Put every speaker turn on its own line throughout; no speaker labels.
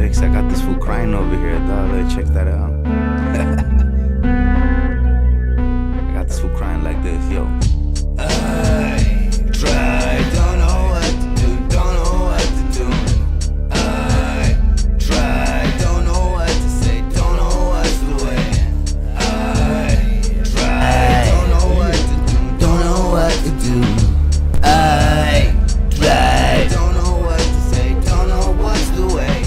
Wix. I got this fool crying over here, dog. Let's check that out. I got this fool crying like this, yo. I tried, don't know what to do, don't know what to do. I tried, don't know what to say, don't know what's the way. I tried, don't know what to do, don't know what to do. I tried, don't know what to say, don't know what's the way.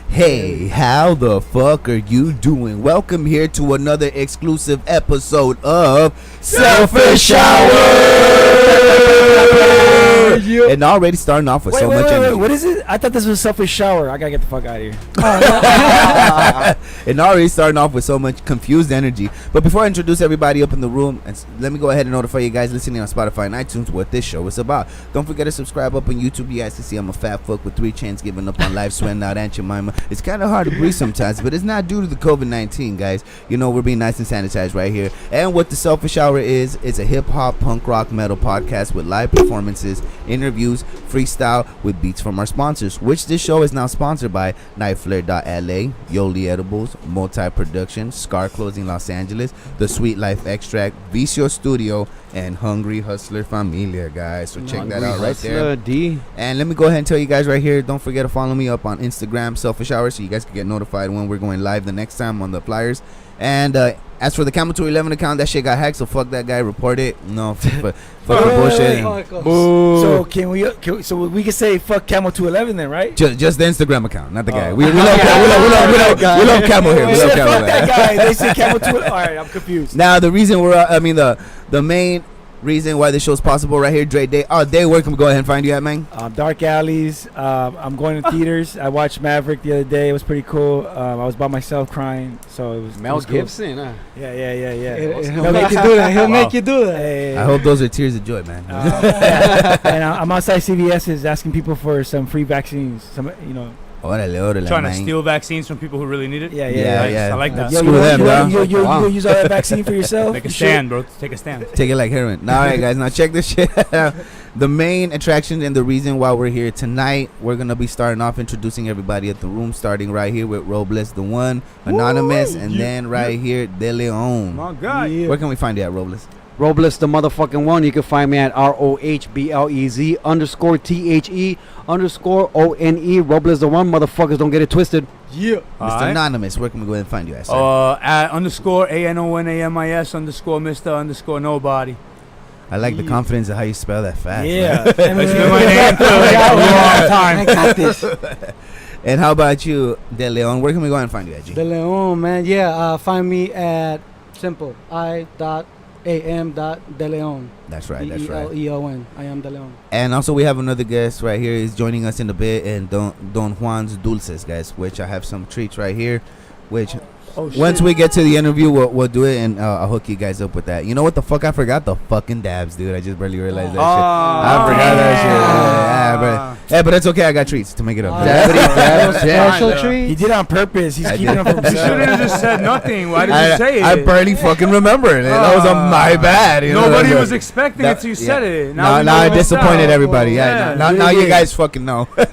Hey, how the fuck are you doing? Welcome here to another exclusive episode of Selfish Hour. And already starting off with so much energy.
What is it? I thought this was Selfish Shower. I gotta get the fuck out of here.
And already starting off with so much confused energy. But before I introduce everybody up in the room, let me go ahead and notify you guys listening on Spotify and iTunes what this show is about. Don't forget to subscribe up on YouTube. You guys can see I'm a fat fuck with 3 chains giving up on life, sweating out Aunt Jemima. It's kind of hard to breathe sometimes, but it's not due to the COVID-19, guys. You know, we're being nice and sanitized right here. And what the Selfish Hour is, it's a hip-hop, punk rock, metal podcast with live performances, interviews, freestyle with beats from our sponsors, which this show is now sponsored by nightflare.la, Yoliedibles, Moti Production, Skar Clothing Los Angeles, The Sweet Life Extract, Vicio Studio, and Hungry Hustler Familia, guys. So check that out right there.
D.
And let me go ahead and tell you guys right here, don't forget to follow me up on Instagram, Selfish Hour, so you guys can get notified when we're going live the next time on the flyers. And as for the Camel 211 account, that shit got hacked, so fuck that guy, report it. No, fuck the bullshit.
So can we can say fuck Camel 211 then, right?
Just the Instagram account, not the guy. We love Camel here. We love Camel.
Fuck that guy. They say Camel 211. All right, I'm confused.
Now the reason the main reason why this show is possible right here, dre.day. Oh, Day, where can we go ahead and find you at, man?
Dark alleys. I'm going to theaters. I watched Maverick the other day. It was pretty cool. I was by myself crying, so it was
Mel
cool.
Gibson, huh?
Yeah.
He'll make you do that. He'll make you do that.
Hey.
I hope those are tears of joy, man.
And I'm outside CVS's asking people for some free vaccines.
Órale,
Trying
man.
to steal vaccines from people who really need it.
Yeah.
Yeah.
I like that.
Screw them, bro.
You use all that vaccine for yourself?
Take a stand, bro. Take a stand.
Take it like heroin. All right, guys. Now check this shit out. The main attraction and the reason why we're here tonight, we're going to be starting off introducing everybody at the room, starting right here with Rohblez, the one, Anonymous, and then right here, Deleon.
My God.
Where can we find you at, Rohblez?
Rohblez, the motherfucking one. You can find me at ROHBLEZ _THE _ONE. Rohblez, the one. Motherfuckers, don't get it twisted.
Yeah.
Mr. Anonymous, where can we go ahead and find you at, sir?
At _ANONAMIS _ Mr.nobody.
I like the confidence of how you spell that fast.
Yeah.
It's been my name for like a long time.
I got this.
And how about you, Deleon? Where can we go ahead and find you at, G?
Deleon, man. Yeah. Find me at simple I.am.deleon.
That's right.
DELEON. I am Deleon.
And also we have another guest right here. He's joining us in a bit, and Don Juans Dulces, guys, which I have some treats right here, which once we get to the interview, we'll do it, and I'll hook you guys up with that. You know what the fuck? I forgot the fucking dabs, dude. I just barely realized that shit. I forgot that shit. Yeah, but it's okay. I got treats to make it up.
Special treat.
He did it on purpose. He's keeping them from
You shouldn't have just said nothing. Why did you say it?
I barely fucking remember it. That was on my bad. You know?
Nobody was expecting it till you said it.
Now I disappointed everybody. Now you guys fucking know.
You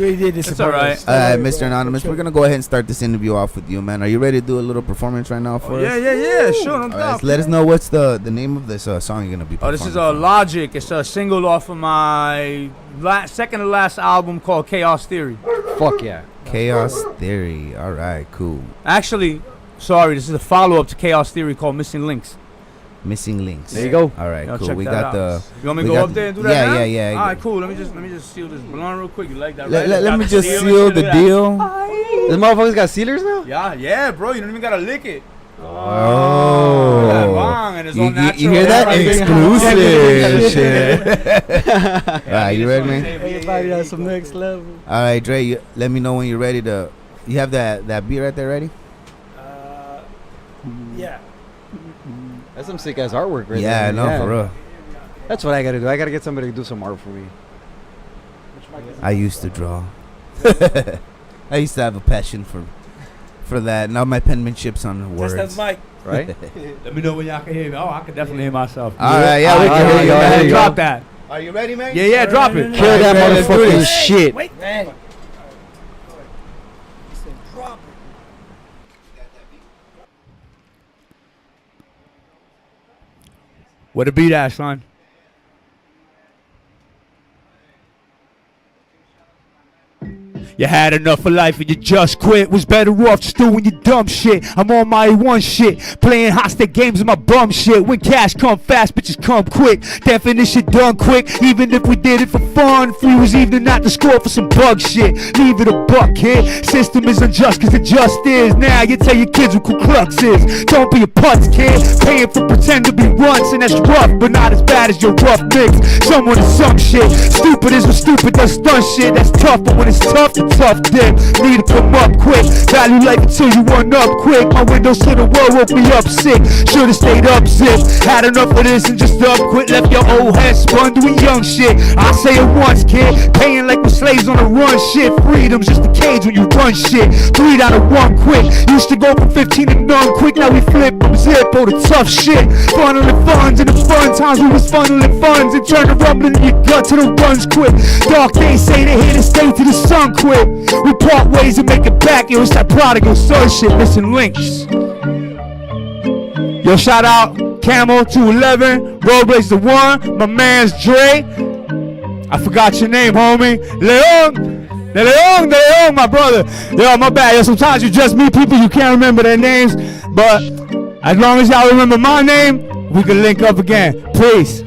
really did disappoint.
It's all right.
Mr. Anonymous, we're gonna go ahead and start this interview off with you, man. Are you ready to do a little performance right now for us?
Yeah. Sure. No
All
doubt.
right, let us know what's the name of this song you're gonna be performing.
This is Logic. It's a single off of my second to last album called Chaos Theory.
Fuck yeah.
Chaos Theory. All right, cool.
Actually, sorry, this is a follow-up to Chaos Theory called Missing Links.
Missing Links.
There you go.
All right,
Y'all
cool.
check
We
that
got
out.
the.
You want me
we
to go
got-
up there and do that now?
Yeah.
All right, cool. Let me just seal this blunt real quick. You like that,
Let,
right?
let
Got
me
the
just
seal and
seal
shit,
the
look at that.
deal.
This motherfucker's got sealers now?
Yeah, bro. You don't even gotta lick it.
Oh.
Long and it's all
You
natural.
hear that?
Everything.
Exclusive shit. All right, you ready, man?
Everybody on some next level.
All right, Dre, let me know when you're ready to. You have that beat right there ready?
Yeah.
That's some sick ass artwork right
Yeah,
there.
no, for real.
That's what I gotta do. I gotta get somebody to do some art for me.
I used to draw. I used to have a passion for that. Now my penmanship's on words.
That's the mic.
Right?
Let me know when y'all can hear me. Oh, I can definitely hear myself.
All right, yeah, we
All
can
right,
hear you.
all right,
man.
you
Drop
go.
that.
Are you ready, man?
Yeah, drop it.
Kill that
Let's do
motherfucking
this.
shit.
Wait, man.
Where the beat at, son? You had enough of life and you just quit. Was better off just doing your dumb shit. I'm on my one shit, playing hostage games with my bum shit. When cash come fast, bitches come quick. Definition done quick, even if we did it for fun. If we was even not to score for some bug shit. Leave it a buck, kid. System is unjust cause it just is. Now you tell your kids what Ku Klux is. Don't be a putz, kid. Paying for pretend to be once, and that's rough, but not as bad as your rough mix. Someone is some shit. Stupid is what stupid does stunt shit. That's tough, but when it's tough, it's tough dick. Need to come up quick. Value life until you run up quick. My windows to the world woke me up sick. Should've stayed up zip. Had enough of this and just up quit. Left your old head spun doing young shit. I say it once, kid. Paying like we're slaves on a run shit. Freedom's just a cage when you run shit. 3 out of 1 quick. Used to go from 15 to none quick. Now we flip from Zippo to tough shit. Funneling funds in the fun times we was funneling funds and turn the rumbling in your gut to the runs quick. Dark days say they here to stay till the sun quit. We part ways and make it back. Yo, it's that prodigal son shit. Missing links. Yo, shout out Camel 211, Rohblez the one, my man's Dre. I forgot your name, homie. Leon, my brother. Yo, my bad. Yo, sometimes you just meet people you can't remember their names, but as long as y'all remember my name, we can link up again. Peace.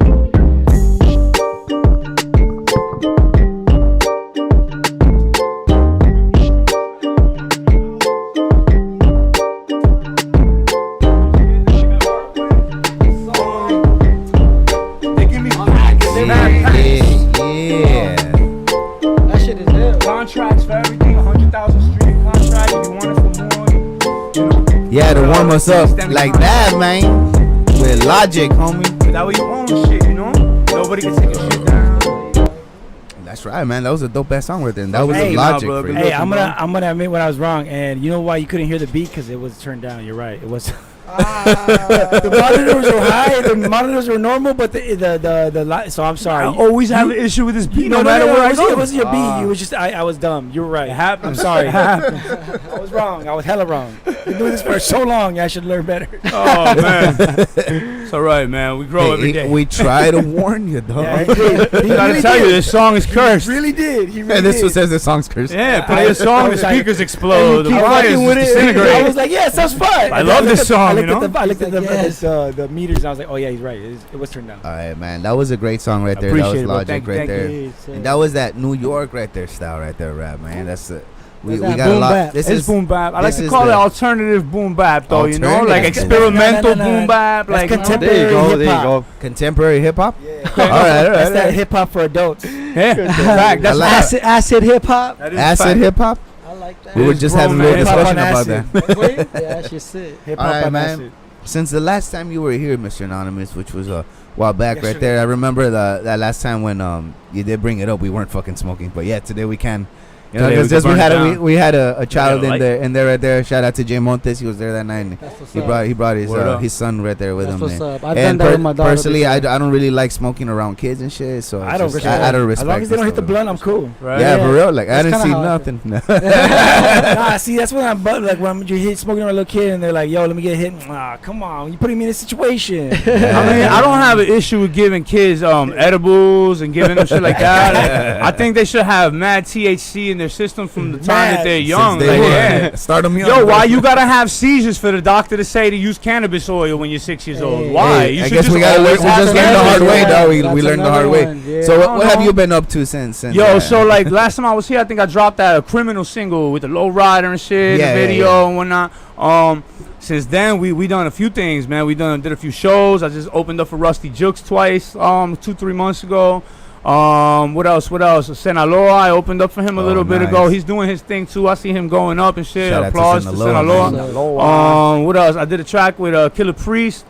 Contracts for everything, 100,000 street contract. If you want it for more, you know.
Yeah, to warm us up like that, man. With logic, homie.
That way you own shit, you know. Nobody can take your shit down.
That's right, man. That was a dope ass song right there. And that was
Hey,
the logic.
nah, bro,
for you.
Hey, I'm gonna admit when I was wrong, and you know why you couldn't hear the beat? Because it was turned down. You're right. It was. The monitors were high. The monitors were normal, but the light. So I'm sorry.
I always have an issue with this beat.
No,
No matter where I
it
go.
wasn't your beat. It was just I was dumb. You were right.
It happened.
I'm sorry.
It happened.
I was wrong. I was hella wrong. Been doing this for so long. I should learn better.
Oh man, it's all right, man. We grow every day.
We try to warn you, dog.
Yeah, he did. He
I gotta
really
tell
did.
you, this song is cursed.
He really did. He really
And this
did.
one says the song's cursed.
Yeah, play a song, the speakers explode, the
keep
wires
fucking with it.
disintegrate.
I was like, yeah, it sounds fun.
I love this song, you know?
I looked at
Yes.
the meters, and I was like, oh yeah, he's right. It was turned down.
All right, man. That was a great song right there. That
Appreciate
was
it, bro.
logic
Thank you,
right
thank
there.
you.
And that was that New York right there style right there, rap, man. That's it. We
That's that
got a
boom
lot.
bap.
This
It's
is
boom bap. I like
this
to
is
call it
the-
alternative boom bap, though. You know, like
Alternative.
experimental
No.
boom bap,
That's
like
contemporary.
There you go. There you
hip-hop.
go.
contemporary hip hop.
Yeah.
All right,
That's that hip hop for adults.
Yeah, in fact, that's
I like-
Acid hip hop.
that is
Acid
fact.
hip hop.
I like that.
We were
It's
just
grown
having a
man
little
hip-hop
discussion
on
about that.
acid.
Yeah, that's just it.
Hip
All
hop
right,
on
man.
acid.
Since the last time you were here, Mr. Anonymous, which was a while back right
Yesterday.
there, I remember that last time when you did bring it up, we weren't fucking smoking, but yeah, today we can. You know,
Today we
because
can
we
burn
had
it down.
we had a child
Yeah,
in
like-
there right there. Shout out to Jay Montes, he was there that night. And
That's what's
he
up.
brought
Word up.
his son right there with
That's
him.
what's
and
up. I've done
and
that with my daughter.
personally, I
before.
don't really like smoking around kids and shit. So
I don't.
just, out of respect.
As long as they don't
and
hit the
stuff.
blunt, I'm cool.
Right?
Yeah,
Yeah.
for real. Like I
That's
didn't see
kinda how I
nothing.
Nah, see, that's when I'm like when you hit smoking on a little kid and they're like, "Yo, let me get hit." Ah, come on, you putting me in a situation.
I mean, I don't have an issue with giving kids edibles and giving them shit like that. I think they should have mad THC in their system from the time that they're
Mad.
young.
Since they
Like,
were-
yeah.
Start them young.
Yo, why you gotta have seizures for the doctor to say to use cannabis oil when you're 6 years old?
Hey.
Why?
Hey,
You
I
should
guess
just
we gotta learn.
always
We
have
just learned the hard
cannabis.
way, dog. We
That's
learned the
another
hard way.
one, yeah.
So
I
what
don't
have
know.
you been up to since?
Yo, so like last time I was here, I think I dropped that a criminal single with the low rider and shit,
Yeah,
the
yeah,
video
yeah.
and whatnot. Since then we done a few things, man. We did a few shows. I just opened up for Rusty Jukes twice, 2-3 months ago. What else? Sinaloa, I opened up for him a
Oh,
little bit
nice.
ago. He's doing his thing too. I see him going up and shit.
Shout out to
Applause to
Sinaloa,
Sinaloa.
man.
What else? I did a track with Killer Priest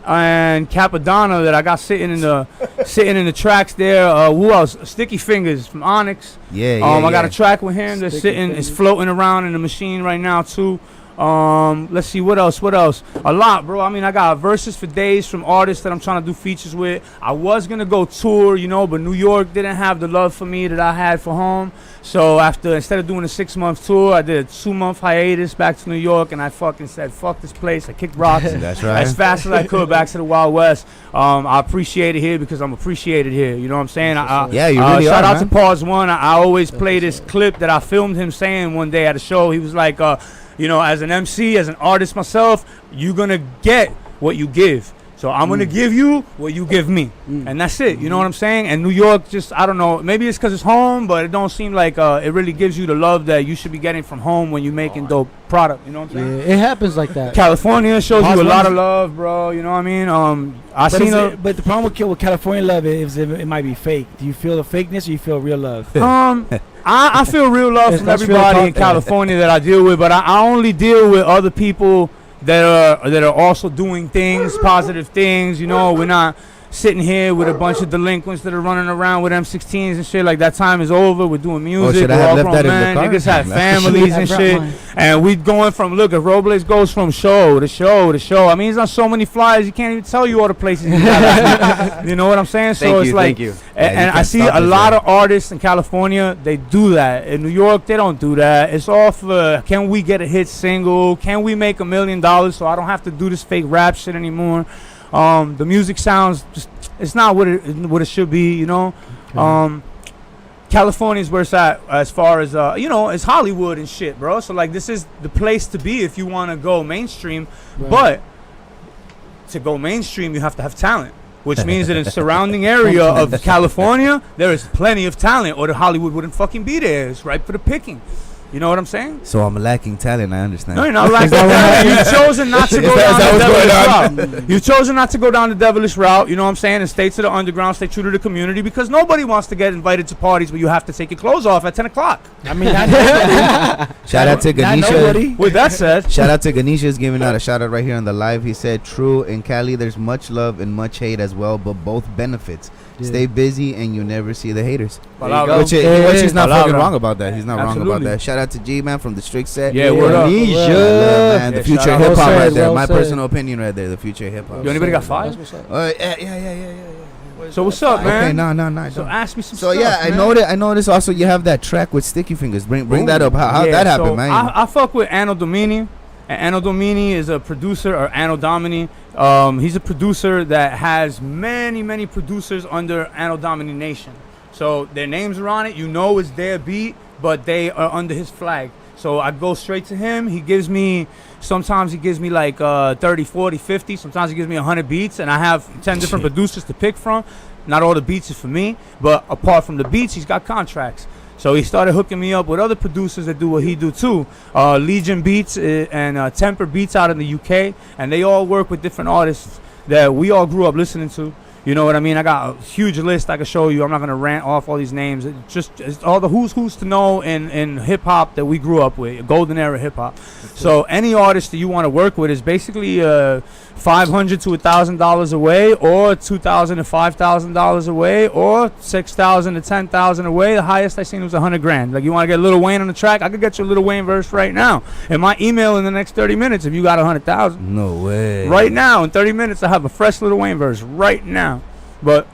and Capadonna that I got sitting in the tracks there. Who else? Sticky Fingers from Onyx.
Yeah, yeah.
I got
yeah.
a track with him that's
Sticky
sitting, it's
Fingers.
floating around in the machine right now too. Let's see, what else? A lot, bro. I mean, I got verses for days from artists that I'm trying to do features with. I was gonna go tour, you know, but New York didn't have the love for me that I had for home. So instead of doing a 6-month tour, I did a 2-month hiatus back to New York, and I fucking said, fuck this place. I kicked rocks
That's right.
as fast as I could back to the Wild West. I appreciate it here because I'm appreciated here. You know what I'm saying?
Yeah, you really
shout
are,
out to
man.
Pause One. I always play this clip that I filmed him saying one day at a show. He was like, you know, as an MC, as an artist myself, you're going to get what you give. So I'm going to give you what you give me. And that's it. You know what I'm saying? And New York just, I don't know, maybe it's because it's home, but it don't seem like it really gives you the love that you should be getting from home when you're making dope product. You know what I'm saying?
Yeah, it happens like that.
California shows
Pause
you a lot
One.
of love, bro. You know what I mean?
But the problem with California love is it might be fake. Do you feel the fakeness or you feel real love?
I feel real love from
That's real
everybody in
talk.
California that I deal with, but I only deal with other people that are also doing things, positive things. You know, we're not sitting here with a bunch of delinquents that are running around with M16s and shit. Like, that time is over. We're doing music.
should I
We're
have
all
left
grown
that in the
men.
car?
Niggas have
Yeah.
families and
I brought
shit.
mine.
And we going from, look, if Rohblez goes from show to show to show. I mean, he's on so many flyers, you can't even tell you all the places he's at. You know what I'm saying? So it's like,
thank you.
Yeah, you
and I
can't
see
stop
a
this,
lot
man.
of artists in California, they do that. In New York, they don't do that. It's off, can we get a hit single? Can we make $1 million so I don't have to do this fake rap shit anymore? The music sounds just, it's not what it should be, you know? California is where it's at as far as, you know, it's Hollywood and shit, bro. So, like, this is the place to be if you want to go mainstream.
Right.
But to go mainstream, you have to have talent, which means that in the surrounding area of California, there is plenty of talent, or the Hollywood wouldn't fucking be there. It's ripe for the picking. You know what I'm saying?
So I'm lacking talent, I understand.
No, you're not like that. You've chosen not to go
Is
down
that
the
what's
devilish route. You've chosen not to go down the devilish route, you know what I'm saying, and stay to the underground, stay true to the community, because nobody wants to get invited to parties where you have to take your clothes off at 10 o'clock.
I mean, not nobody.
Shout out to
Not
Ganesha.
nobody.
With that said,
Shout out to Ganesha is giving out a shout out right here on the live. He said, true, in Cali there's much love and much hate as well, but both benefits.
Yeah.
Stay busy and you never see the haters.
Palabra.
Which he's not
Palabra.
fucking wrong about that. He's not wrong about
Absolutely.
that. Shout out to G-Man from the Strict Set.
Yeah, word up.
I love, man. The
Yeah,
future
shout out.
hip hop
Well
right
said,
there.
well
My
said.
personal opinion right there. The future hip hop.
Yo, anybody got five?
Yeah.
So what's up, man?
Okay, no.
So ask me some
So
stuff,
yeah,
man.
I noticed also you have that track with Sticky Fingers. Bring that
Ooh.
up. How
Yeah,
that happened,
so
man?
I fuck with Anno Domini. And Anno Domini is a producer, or Anno Domini. He's a producer that has many producers under Anno Domini Nation. So their names are on it. You know it's their beat, but they are under his flag. So I go straight to him. Sometimes he gives me like 30, 40, 50. Sometimes he gives me 100 beats. And I have 10 different producers to pick from. Not all the beats is for me. But apart from the beats, he's got contracts. So he started hooking me up with other producers that do what he do too. Legion Beats and Temper Beats out in the UK. And they all work with different artists that we all grew up listening to. You know what I mean? I got a huge list I can show you. I'm not going to rant off all these names. It's all the who's to know in hip-hop that we grew up with, golden era hip-hop. So any artist that you want to work with is basically $500 to $1,000 away, or $2,000 to $5,000 away, or $6,000 to $10,000 away. The highest I seen was $100,000. Like, you want to get Lil Wayne on the track? I could get you a Lil Wayne verse right now. And my email in the next 30 minutes if you got $100,000.
No way.
Right now, in 30 minutes, I have a fresh Lil Wayne verse right now. But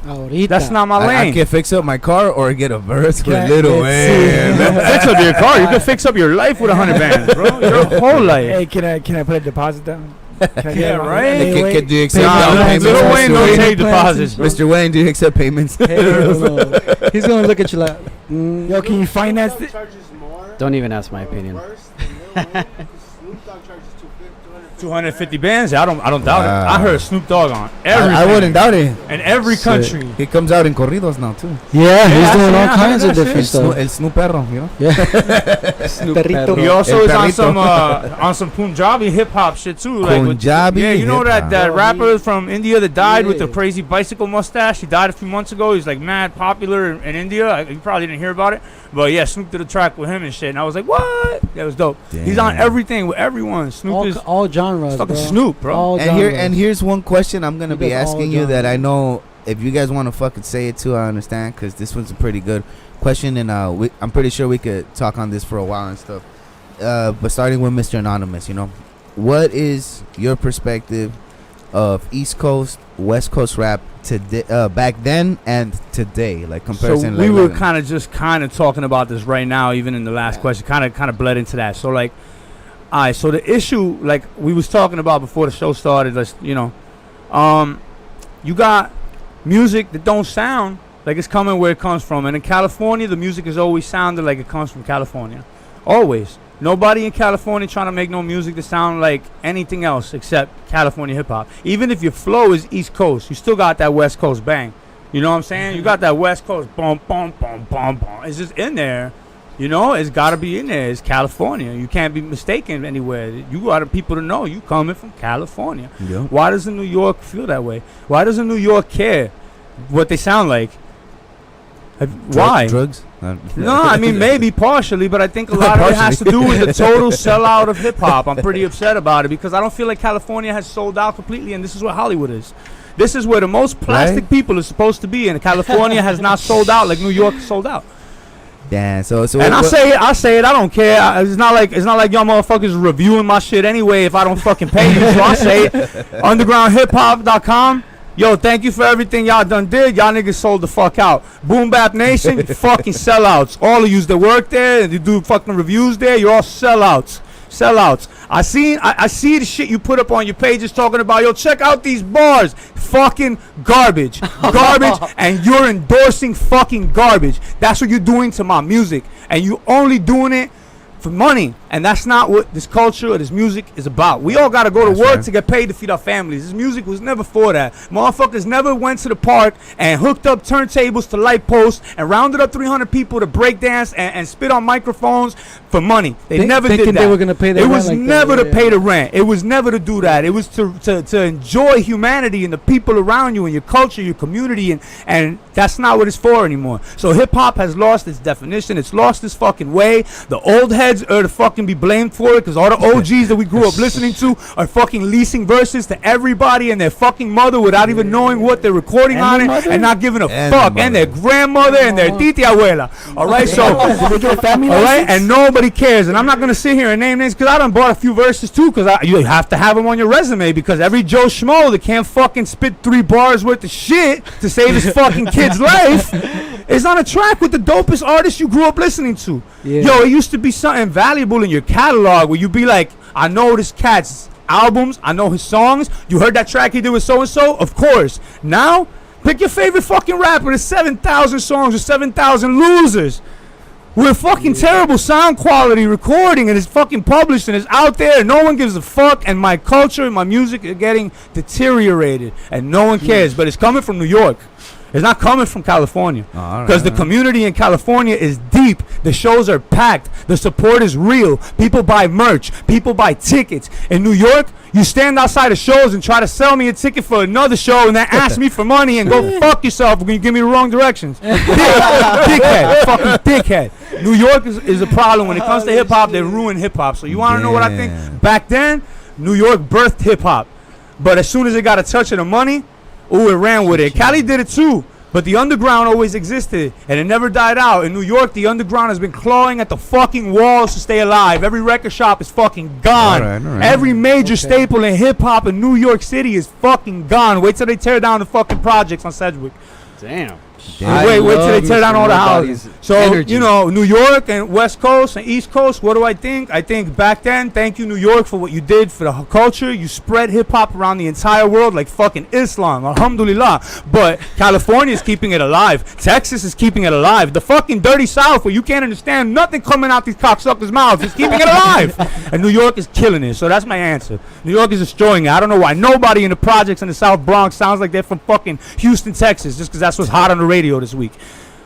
Ahorita.
that's not my
I
lane.
can fix up my car or get a verse with
Yeah,
Little
it's-
Wayne.
Fix up your car. You can fix up your life with 100 bands, bro. Your whole life.
Hey, can I put a deposit down? Can I get
Yeah,
it?
right?
Hey,
Can-
wait.
do you accept
Nah,
down
Nah,
payments?
Lil Wayne
Mr.
don't
Wayne?
take deposits, bro.
Mr. Wayne, do you accept payments?
Hell no. He's gonna look at you like,
Yo, can you finance it?
Don't even ask my opinion.
250 bands? I don't doubt it.
Wow.
I heard Snoop Dogg on everything.
I wouldn't doubt it.
In every country.
He comes out in corridos now too.
yeah, he's
Yeah,
doing all
yeah,
kinds of
that's it.
different stuff.
El Snoop Perro, you know.
Perrito.
He also
El
is on
Perrito.
some Punjabi hip hop shit too. Like with,
Punjabi
yeah, you know
hip-hop.
that
Oh,
rapper from India that died with the
Yeah.
crazy bicycle mustache. He died a few months ago. He's like mad popular in India. You probably didn't hear about it, but yeah, Snoop did a track with him and shit. And I was like, what? That was dope. He's on
Damn.
everything with everyone. Snoop is
All genres,
fucking
bro.
Snoop, bro.
All
And here's one question I'm gonna
He
be
does all
asking you that I
genres.
know if you guys want to fucking say it too, I understand, because this one's a pretty good question, and I'm pretty sure we could talk on this for a while and stuff. but starting with Mr. Anonymous, you know, what is your perspective of East Coast, West Coast rap today, back then and today, like comparison?
So we were kind of talking about this right now, even in the last question, kind of bled into that. So like, all right, so the issue, like we was talking about before the show started, you know, you got music that don't sound like it's coming where it comes from, and in California, the music has always sounded like it comes from California, always. Nobody in California trying to make no music that sound like anything else except California hip hop. Even if your flow is East Coast, you still got that West Coast bang. You know what I'm saying? You got that West Coast boom, boom, boom, boom, boom. It's just in there. You know, it's got to be in there. It's California. You can't be mistaken anywhere. You got people to know you coming from California.
Yeah.
Why doesn't New York feel that way? Why doesn't New York care what they sound like? Why?
Drugs?
No, I mean maybe partially, but I think a lot of it has to do with the total sellout of hip hop. I'm pretty upset about it because I don't feel like California has sold out completely, and this is where Hollywood is. This is where the most plastic people are supposed to be, and California has not sold out like New York sold out.
Damn. So
and I say it. I don't care. It's not like y'all motherfuckers reviewing my shit anyway if I don't fucking pay you. So I say it. UndergroundHipHop.com. Yo, thank you for everything y'all done did. Y'all niggas sold the fuck out. Boom Bap Nation, you fucking sellouts. All of you that work there and you do fucking reviews there, you're all sellouts. Sellouts. I see the shit you put up on your pages talking about, yo, check out these bars. Fucking garbage. Garbage, and you're endorsing fucking garbage. That's what you're doing to my music. And you only doing it for money, and that's not what this culture or this music is about. We all got to go to work to get paid to feed our families. This music was never for that. Motherfuckers never went to the park and hooked up turntables to light posts and rounded up 300 people to break dance and spit on microphones for money. They never did that.
They were gonna pay their
it
rent
was
like
never
that.
to pay the rent. It was never to do that. It was to enjoy humanity and the people around you and your culture, your community, and that's not what it's for anymore. So hip hop has lost its definition. It's lost its fucking way. The old heads are to fucking be blamed for it because all the OGs that we grew up listening to are fucking leasing verses to everybody and their fucking mother without even knowing what they're recording on it and not giving a fuck. And their grandmother and their titi abuela. All right, so all right, and nobody cares. And I'm not gonna sit here and name names because I done bought a few verses too because you have to have them on your resume because every Joe Schmo that can't fucking spit 3 bars worth of shit to save his fucking kid's life is on a track with the dopest artists you grew up listening to.
Yeah.
Yo, it used to be something valuable in your catalog where you be like, I know this cat's albums, I know his songs. You heard that track he did with so and so? Of course. Now, pick your favorite fucking rapper. There's 7,000 songs with 7,000 losers. With fucking terrible sound quality recording, and it's fucking published and it's out there and no one gives a fuck, and my culture and my music are getting deteriorated and no one cares. But it's coming from New York. It's not coming from California because the community in California is deep. The shows are packed. The support is real. People buy merch. People buy tickets. In New York, you stand outside of shows and try to sell me a ticket for another show and then ask me for money and go fuck yourself when you give me the wrong directions. Dickhead. Fucking dickhead. New York is a problem. When it comes to hip-hop, they ruin hip-hop. So you want to know what I think? Back then, New York birthed hip-hop. But as soon as it got a touch of the money, ooh, it ran with it. Cali did it too, but the underground always existed, and it never died out. In New York, the underground has been clawing at the fucking walls to stay alive. Every record shop is fucking gone. All right. Every major staple in hip-hop in New York City is fucking gone. Wait till they tear down the fucking projects on Sedgwick.
Damn.
Wait till they tear down all the houses. So,
energy.
you know, New York and West Coast and East Coast, what do I think? I think back then, thank you, New York, for what you did for the culture. You spread hip-hop around the entire world like fucking Islam. Alhamdulillah. But California is keeping it alive. Texas is keeping it alive. The fucking dirty South, where you can't understand nothing coming out these cocksuckers' mouths, is keeping it alive. And New York is killing it. So that's my answer. New York is destroying it. I don't know why nobody in the projects in the South Bronx sounds like they're from fucking Houston, Texas, just because that's what's hot on the radio this week.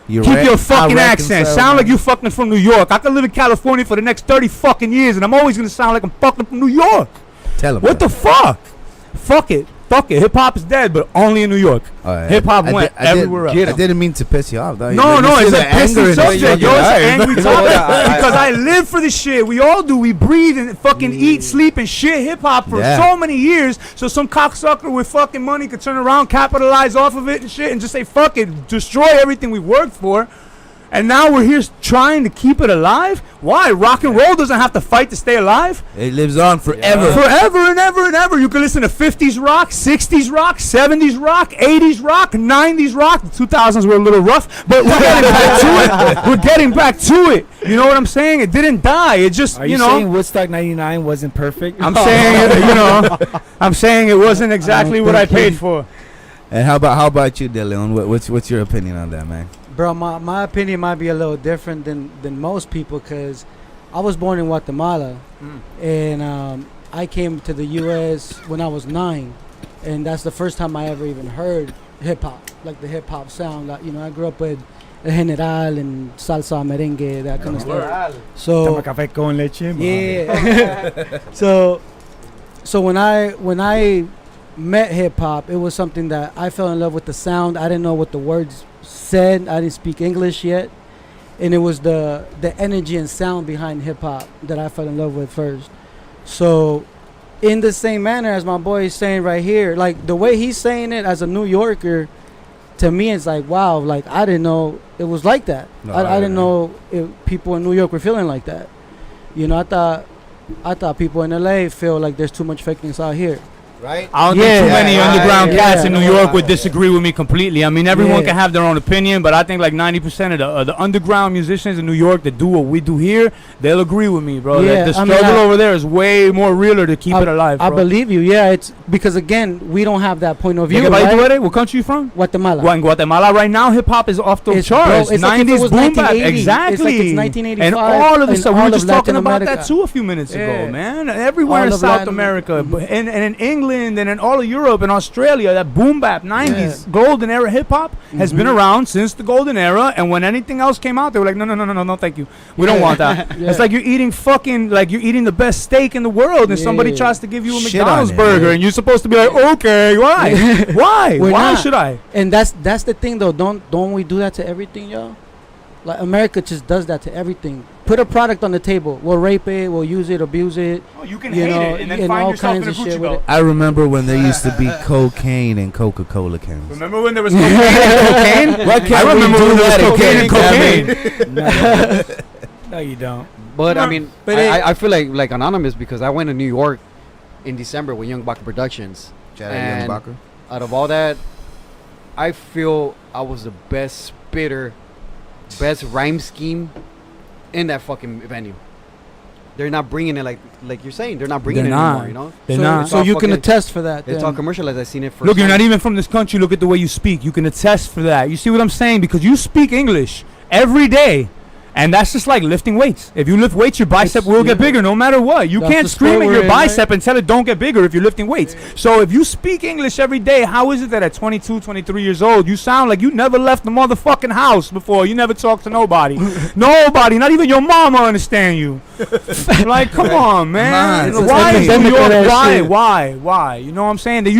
Keep your fucking accent. Sound like you fucking from New York. I could live in California for the next 30 fucking years, and I'm always gonna sound like I'm fucking from New York.
Tell him.
What the fuck? Fuck it. Fuck it. Hip hop is dead, but only in New York. Hip hop went everywhere else.
I didn't mean to piss you off, though.
No, it's a pissy subject. Yo, it's an angry topic
Yeah,
because I live for this shit. We all do. We breathe and fucking eat, sleep, and shit hip hop for so many years. So some cocksucker with fucking money could turn around, capitalize off of it and shit, and just say fuck it, destroy everything we worked for. And now we're here trying to keep it alive? Why? Rock and roll doesn't have to fight to stay alive.
It lives on forever.
Forever and ever and ever. You can listen to 50s rock, 60s rock, 70s rock, 80s rock, 90s rock. The 2000s were a little rough, but we're getting back to it. We're getting back to it. You know what I'm saying? It didn't die. It just,
Are you saying Woodstock 99 wasn't perfect?
I'm saying it, I'm saying it wasn't exactly what I paid for.
And how about you, Deleon? What's your opinion on that, man?
Bro, my opinion might be a little different than most people because I was born in Guatemala and I came to the U.S. when I was 9, and that's the first time I ever even heard hip hop, like the hip hop sound. Like, you know, I grew up with El General and salsa, merengue, that kind of stuff. So
Toma café con leche.
yeah. so when I met hip hop, it was something that I fell in love with the sound. I didn't know what the words said. I didn't speak English yet, and it was the energy and sound behind hip hop that I fell in love with first. So in the same manner as my boy is saying right here, like the way he's saying it as a New Yorker, to me it's like, wow, like I didn't know it was like that. I didn't know if people in New York were feeling like that. You know, I thought people in LA feel like there's too much fakeness out here.
Right?
I don't think too many underground cats in New York would
Yeah.
disagree with me completely. I mean, everyone
Yeah.
can have their own opinion, but I think like 90% of the underground musicians in New York that do what we do here, they'll agree with me, bro.
Yeah,
That the
I mean,
struggle over there is way more realer to keep it alive, bro.
I believe you. Yeah, it's because again, we don't have that point of view.
¿De qué país
Right?
tú eres? What country you from?
Guatemala.
In Guatemala right now, hip hop is off the
It's-
charts.
bro, it's like if it
90s
was
boom bap,
1980.
exactly.
It's like it's 1985
and all of this
in
stuff. We
all
were
of
just talking
Latin
about that
America.
too a few minutes
Yeah.
ago, man. Everywhere
All
in
of
South
Latin
America,
America.
and in England, and in all of Europe and Australia, that boom bap 90s golden era hip hop has been around since the golden era. And when anything else came out, they were like, no, thank you. We don't want that.
Yeah.
It's like you're eating the best steak in the world, and somebody
Yeah.
tries to give you a
Shit
McDonald's
on it,
burger,
man.
and you're supposed to be like, okay, why? Why?
We're
Why
not.
should I?
And that's the thing though. Don't we do that to everything, y'all? Like America just does that to everything. Put a product on the table. We'll rape it. We'll use it, abuse it.
Oh, you can
You
hate
know,
it and then
and
find
all
yourself in
kinds
a
of
Gucci
shit with
belt.
I remember when there used to be cocaine in Coca-Cola cans.
Remember when there was cocaine and cocaine?
Why can't
I
we
remember
do
when there was
that
cocaine
again?
and
I
cocaine.
No, you don't.
But I
No,
mean,
but
I feel like anonymous because I went to New York in December with Young Baka Productions.
Shout out
And
Young Baka.
out of all that, I feel I was the best spitter, best rhyme scheme in that fucking venue. They're not bringing it like you're saying. They're not bringing
They're
it
not.
anymore. You know,
They're
so,
not.
So
all
you can
fucking-
attest for that.
it's
then.
all commercialized. I've seen it first.
Look, you're not even from this country. Look at the way you speak. You can attest for that. You see what I'm saying? Because you speak English every day. And that's just like lifting weights. If you lift weights, your bicep will get bigger no matter what. You
That's
can't
the
scream
sport
at
we're
your
in, right?
bicep and tell it don't get bigger if you're lifting weights. So if you speak English every day, how is it that at 22, 23 years old, you sound like you never left the motherfucking house before? You never talked to nobody. Nobody, not even your mama understand you. Like, come on, man.
Come on.
Why
It's
is New
epidemic of
York?
that shit.
Why? You know what I'm saying? You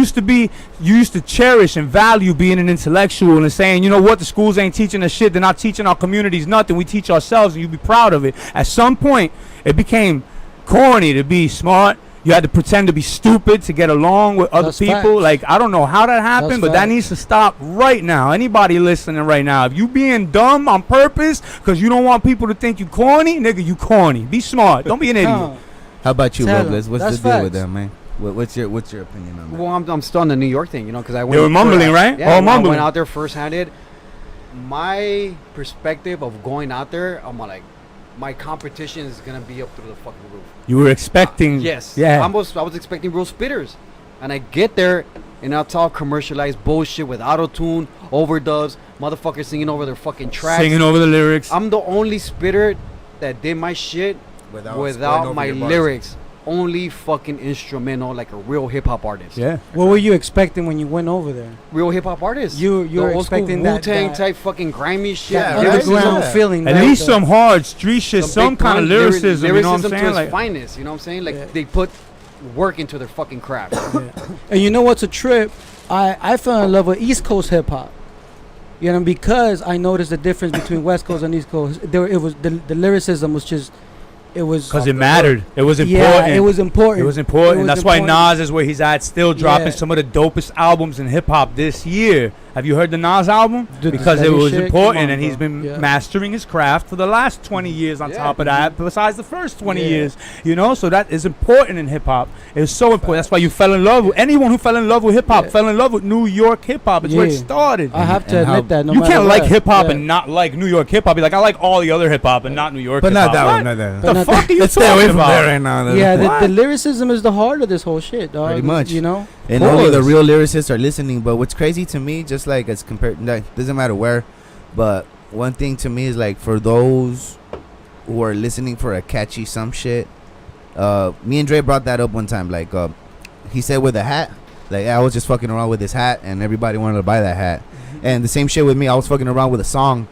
used to cherish and value being an intellectual and saying, you know what, the schools ain't teaching us shit. They're not teaching our communities nothing. We teach ourselves, and you be proud of it. At some point, it became corny to be smart. You had to pretend to be stupid to get along with other
That's
people.
facts.
Like, I don't know how that happened,
That's
but that
facts.
needs to stop right now. Anybody listening right now, if you being dumb on purpose because you don't want people to think you corny, nigga, you corny. Be smart. Don't be an idiot.
Huh.
How about you,
Tell 'em.
Robles? What's
That's
the deal with
facts.
that, man? What's your opinion on that?
Well, I'm still on the New York thing, you know, because I went.
They were mumbling, right?
Yeah,
All
when I
mumbling.
went out there first-handed. My perspective of going out there, I'm like, my competition is gonna be up through the fucking roof.
You were expecting.
Yes.
Yeah.
I was expecting real spitters, and I get there, and it's all commercialized bullshit with auto-tune, overdubs, motherfuckers singing over their fucking tracks.
Singing over the lyrics.
I'm the only spitter that did my shit without my lyrics. Only fucking instrumental, like a real hip hop artist.
Yeah.
What were you expecting when you went over there?
Real hip hop artist.
You
The
were
old school
expecting that-
Wu-Tang
that-
type fucking grimy shit.
Yeah,
That
right?
underground
Yeah.
feeling.
At
right?
least some hard street shit, some
big
kind of
pun,
lyricism. You know what I'm
to
saying?
its
Like,
finest. You know what I'm saying? Like
Yeah.
they put work into their fucking craft.
And you know what's a trip? I fell in love with East Coast hip hop. You know, because I noticed the difference between West Coast and East Coast. It was the lyricism was just, it was.
because it mattered. It was important.
Yeah, it was important.
It was important.
It was
That's why
important.
Nas is where he's at, still dropping
Yeah.
some of the dopest albums in hip hop this year. Have you heard the Nas album?
Dude,
Because it
steady
was
shit,
important,
come on,
and he's
bro.
been
Yeah.
mastering his craft for the last 20 years on
Yeah.
top of that, besides the first 20
Yeah.
years, you know? So that is important in hip-hop. It's so important. That's why you fell in love with, anyone who fell in love with hip-hop
Yeah.
fell in love with New York hip-hop. It's where it
Yeah.
started.
I have to
And how-
admit that. No
You
matter
can't like
what.
hip-hop
Yeah.
and not like New York hip-hop. Be like, I like all the other hip-hop and not New York
But
hip-hop.
not that
What?
one. Not that
The
one.
But
fuck are you
Let's stay away
talking
from
about?
there right now.
Yeah,
What?
the lyricism is the heart of this whole shit, dog.
Pretty much.
You know?
And only the real lyricists are listening. But what's crazy to me, just like as compared, like, doesn't matter where, but one thing to me is like for those who are listening for a catchy some shit. Me and Dre brought that up one time. Like, he said with a hat. Like, I was just fucking around with this hat, and everybody wanted to buy that hat. And the same shit with me. I was fucking around with a song.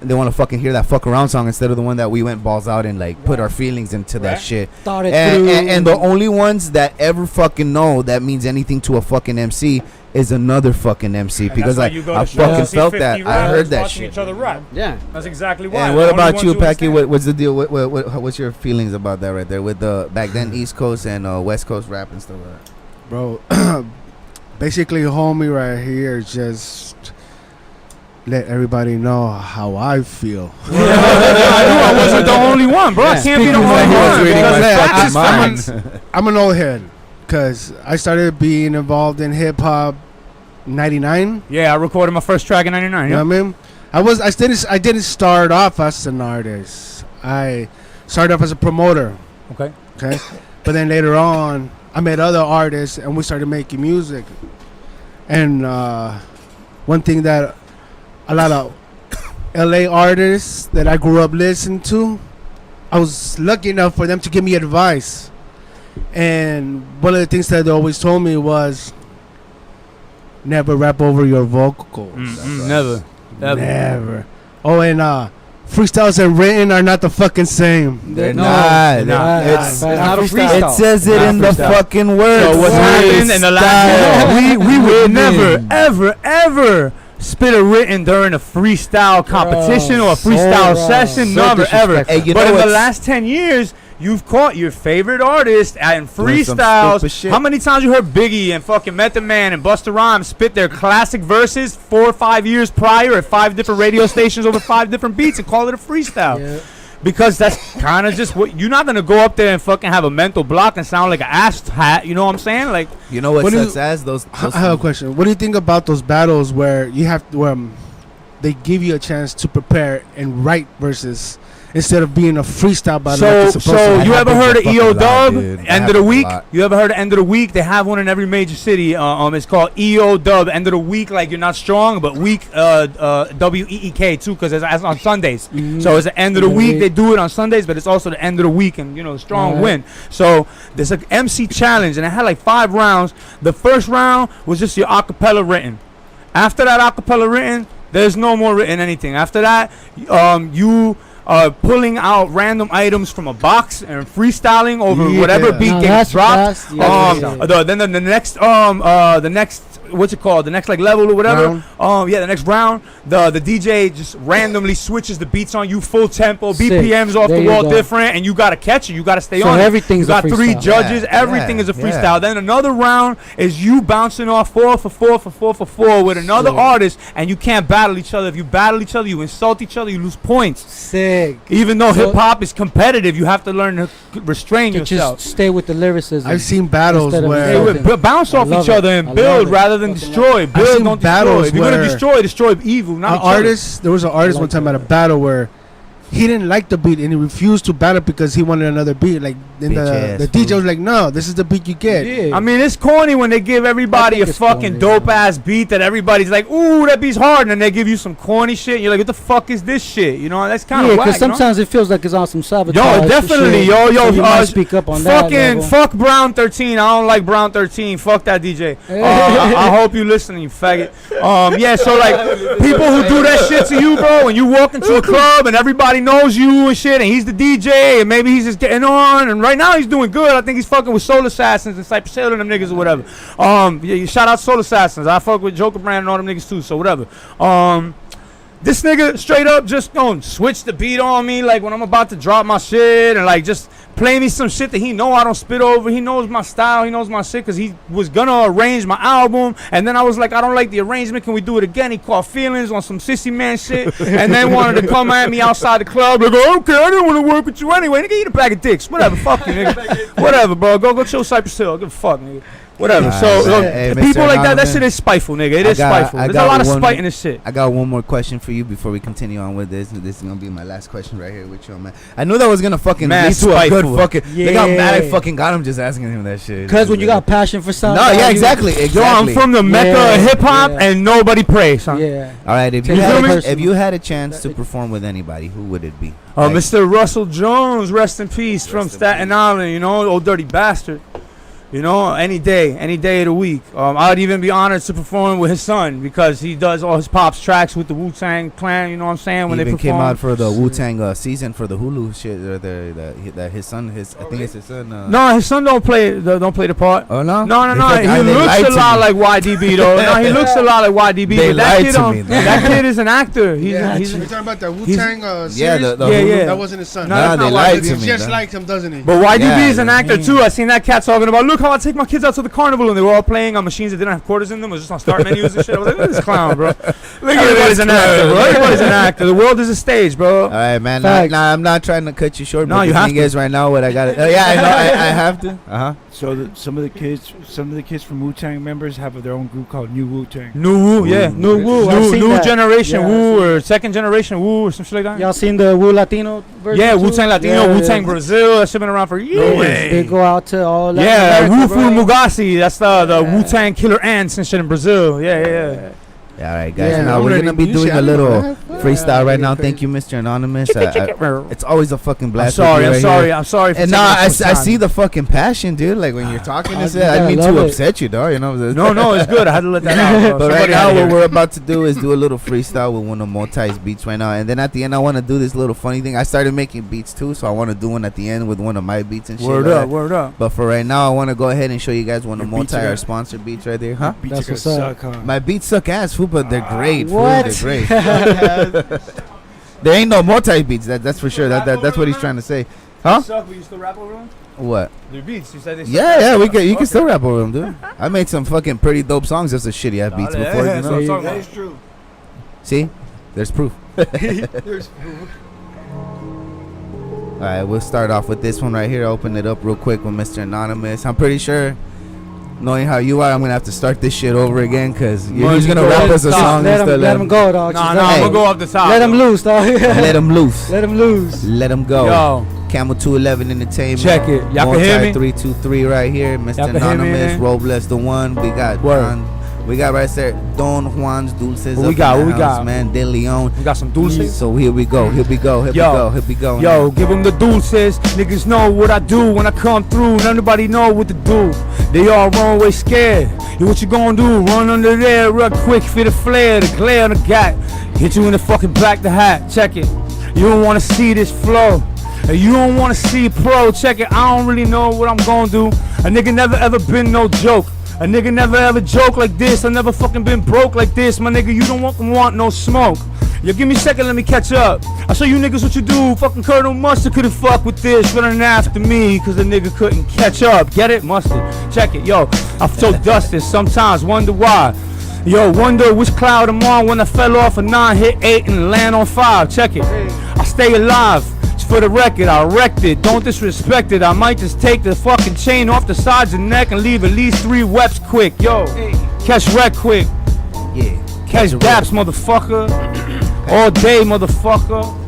And they want to fucking hear that fuck around song instead of the one that we went balls out and like put our feelings into that
Right.
shit.
Thought it
And,
through.
and the only ones that ever fucking know that means anything to a fucking MC is another fucking MC.
And
Because
that's why
like
you go to
I
shows
fucking
and see
felt
50
that. I
rappers
heard that
watching
shit.
each other rap.
Yeah.
That's exactly why.
And
The
what
only
about
ones
you,
who
Packy?
understand.
What's the deal? What's your feelings about that right there with the back then East Coast and West Coast rap and stuff like that?
Bro, basically, homie right here just let everybody know how I feel.
I knew I wasn't the only one, bro. I
Yeah.
can't be the
Speaking
only
like he was
one.
reading
because
my
facts
fucking
is
mind.
facts.
I'm an old head because I started being involved in hip hop '99.
Yeah, I recorded my first track in '99.
You know what I mean? I didn't start off as an artist. I started off as a promoter.
Okay.
Okay, but then later on, I met other artists and we started making music. And one thing that a lot of LA artists that I grew up listening to, I was lucky enough for them to give me advice. And one of the things that they always told me was never rap over your vocals.
Never.
Never. Oh, and freestyles and written are not the fucking same.
They're
No,
not.
they're not.
It's
It's not a
it
freestyle.
says it
Not
in the
freestyle.
fucking words.
So what's happened in the last we would never,
Freestyle.
ever spit a written during a freestyle competition or a freestyle
so
session.
So
Never, ever.
disrespectful.
Hey, you
But
know
in the
what's-
last 10 years, you've caught your favorite artist and
Doing some
freestyles.
stupid shit.
How many times you heard Biggie and fucking Method Man and Busta Rhymes spit their classic verses 4 or 5 years prior at 5 different radio stations over 5 different beats and call it a freestyle?
Yeah.
Because that's kind of just what you're not gonna go up there and fucking have a mental block and sound like an ass hat. You know what I'm saying? Like,
You know what
What do
sucks as those
I have a question. What do you think about those battles where you have they give you a chance to prepare and write verses instead of being a freestyle battle? like
so
it's supposed to be?
you
That
ever
happens
heard
a
of
fucking
EO
lot,
Dub?
dude. That
End of the
happens a
week.
lot.
You ever heard of End of the Week? They have one in every major city. It's called EO Dub. End of the week, like you're not strong, but week WEEK too, because it's on Sundays.
Mhm.
So it's the end of the
Yeah,
week.
we-
They do it on Sundays, but it's also the end of the week, and strong
Alright.
win. So there's an MC challenge, and it had like 5 rounds. The first round was just your acapella written. After that acapella written, there's no more written anything. After that, you are pulling out random items from a box and freestyling over
Yeah.
whatever beat
Now
gets dropped.
yeah.
Then the next what's it called? The next like level or whatever. The next round. The DJ just randomly switches the beats on you, full tempo,
Sick.
BPMs off
There
the
you
wall
go.
different, and you gotta catch it. You gotta stay
So
on it.
everything's
You got
a
3
freestyle.
judges.
Yeah,
Everything
yeah,
is a
yeah.
freestyle. Then another round is you bouncing off 4 for 4 for 4 for 4 with another
Sick.
artist, and you can't battle each other. If you battle each other, you insult each other, you lose points.
Sick.
Even though
So-
hip hop is competitive, you have to learn to restrain
To
yourself.
just stay with the lyricism.
I've seen battles
Instead of
where
Hey,
insulting.
bounce
I
off
love
each
it.
other
I
and
love
build
it.
rather than
Fucking
destroy.
I've
Build,
seen
don't destroy.
battles
If you're gonna
where
destroy evil, not
an
each other.
artist. There was an artist
like
one time
that.
at a battle where he didn't like the beat and he refused to battle because he wanted another beat. Like then
Bitch
the
ass
DJ
fool.
was like, "No, this is the beat you get."
Yeah.
I mean, it's corny when they give everybody
I
a
think it's
fucking
corny,
dope
yeah.
ass beat that everybody's like, ooh, that beat's hard, and then they give you some corny shit. And you're like, what the fuck is this shit? That's kind
Yeah,
of whack.
because sometimes it feels like it's on some sabotage.
Yo, definitely,
shit.
yo,
So you might
uh,
speak up on that.
fucking
level.
fuck Brown 13. I don't like Brown 13. Fuck that DJ. I hope you listening, you faggot. So like people who do that shit to you, bro, when you walk into a club and everybody knows you and shit, and he's the DJ, and maybe he's just getting on, and right now he's doing good. I think he's fucking with Soul Assassins and Cypress Hill and them niggas or whatever. Shout out Soul Assassins. I fuck with Joker Brand and all them niggas too. So whatever. This nigga straight up just gonna switch the beat on me like when I'm about to drop my shit and like just play me some shit that he know I don't spit over. He knows my style. He knows my shit because he was gonna arrange my album. And then I was like, I don't like the arrangement. Can we do it again? He caught feelings on some sissy man shit. And then wanted to come at me outside the club. Like, oh, okay, I didn't want to work with you anyway. Nigga, eat a bag of dicks. Whatever, fuck you, nigga. Whatever, bro. Go chill Cypress Hill. Give a fuck, nigga. Whatever.
Hey,
People
Mr.
like that
Anonymous,
shit is spiteful, nigga. It is spiteful. There's a lot of spite in this shit.
I got one more question for you before we continue on with this. This is gonna be my last question right here with you, man. I knew that was gonna fucking lead to a good fucking. Look how mad I fucking got him just asking him that shit.
Because when you got passion for something.
No, yeah, exactly.
Yo, I'm from the Mecca of hip hop, and nobody prays, huh?
Yeah.
All right, if you had a chance to perform with anybody, who would it be?
Mr. Russell Jones, rest in peace, from Staten Island. You know, old dirty bastard. You know, any day of the week. I'd even be honored to perform with his son because he does all his pops tracks with the Wu-Tang Clan. You know what I'm saying? When
he
they
even
perform.
came out for the Wu-Tang season for the Hulu shit. That his son, I think it's his son.
No, his son don't play the part.
Oh no.
No. He looks a lot like YDB though. No, he looks a lot like YDB.
They
but that
lied
kid,
to me.
That kid is an actor. He's
You're talking about that
Wu-Tang
series?
Yeah,
yeah.
That wasn't his son.
No, they lied to me.
Just like him, doesn't he?
But YDB
Yeah,
is an actor too. I seen that cat talking about, look how I take my kids out to the carnival, and they were all playing on machines that didn't have quarters in them. It was just on start menus and shit. I was like, look at this clown, bro. Look at everybody's an actor, bro. Everybody's an actor. The world is a stage, bro.
All right, man.
Facts.
Nah, I'm not trying to cut you short.
No,
but
you
the
have
thing
to.
is, right now, what I got. Yeah, I know. I have to.
So some of the kids from Wu-Tang members have their own group called New Wu-Tang.
New Wu, yeah.
New Wu, I've seen
New
that.
generation
Yeah,
Wu or second generation Wu or some shit like that.
Y'all seen the Wu Latino version?
Yeah,
too?
Wu-Tang Latino,
Yeah,
Wu-Tang
yeah.
Brazil. That shit been around for years.
They go out to all Latin
Yeah,
America,
Wu Fu
bro.
Mugasi. That's the Wu-Tang killer ants and shit in Brazil. Yeah.
Yeah, all right, guys.
Yeah,
now
I'm
we're
ready
gonna
to
be
use
doing
it.
a little
Yeah,
freestyle right now.
crazy.
Thank you, Mr. Anonymous.
I'm
It's always a fucking blast. with
sorry.
you
I'm
right
sorry.
here.
I'm sorry. For
And
taking
nah,
up
I
some time.
see the fucking passion, dude. Like when you're talking and shit,
yeah,
I didn't mean
love
to
it.
upset you, dog. You know.
No, it's good. I had to let that out.
But
Bro.
right
Somebody
now,
out
what
here.
we're about to do is do a little freestyle with one of Moti's beats right now, and then at the end, I want to do this little funny thing. I started making beats too, so I want to do one at the end with one of my beats and shit.
Word
like
up,
that.
word up.
But for right now, I want to go ahead and show you guys one of
Your beats
Moti,
are-
our sponsor beats right there, huh?
Beats
That's
are
what's
gonna
up.
suck, huh?
My beats suck ass, fool, but they're great. Fool.
what?
They're great. There ain't no Moti beats. That's for sure. That's what he's trying to say, huh?
Suck, but you still rap over them?
What?
Their beats. You said they suck.
Yeah, you can still rap over them, dude. I made some fucking pretty dope songs, just a shitty ass beats
Yeah,
before. You
that's what I'm
know?
talking about.
true.
See, there's proof. All right, we'll start off with this one right here. Open it up real quick with Mr. Anonymous. I'm pretty sure, knowing how you are, I'm gonna have to start this shit over again because he's gonna rap us a song.
Let
instead
him
of-
go, dog.
No,
Just
I'm
let
gonna go off the top.
Let him
bro.
loose, dog.
Let him loose.
Let him loose.
Let him go.
Yo,
Camel 211 Entertainment.
check it. Y'all can hear me?
323 right here. Mr.
Y'all can hear me,
Anonymous,
man?
Rohblez the one. We got
Word.
we got right there Don Juans Dulces.
What we
up
got?
in
What
the
we
house,
got?
man? Deleon.
we got some dulces.
So here we go. Here we go. Go.
Yo, give them the dulces. Niggas know what I do when I come through. Nobody know what to do. They all run away scared. Yo, what you gonna do? Run under there real quick for the flare, the glare on the gat. Hit you in the fucking back the hat. Check it. You don't wanna see this flow. You don't wanna see pro. Check it. I don't really know what I'm gonna do. A nigga never ever been no joke. A nigga never ever joke like this. I never fucking been broke like this. My nigga, you don't want no smoke. Yo, give me a second, let me catch up. I'll show you niggas what you do. Fucking Colonel Mustard couldn't fuck with this. Running after me, cause the nigga couldn't catch up. Get it? Mustard. Check it. Yo, I'm so dusted. Sometimes wonder why. Yo, wonder which cloud I'm on when I fell off a 9, hit 8, and land on 5. Check it. I stay alive. For the record, I wrecked it. Don't disrespect it. I might just take the fucking chain off the sides of the neck and leave at least 3 weps quick. Yo, catch wreck quick.
Yeah.
Catch daps, motherfucker. All day, motherfucker.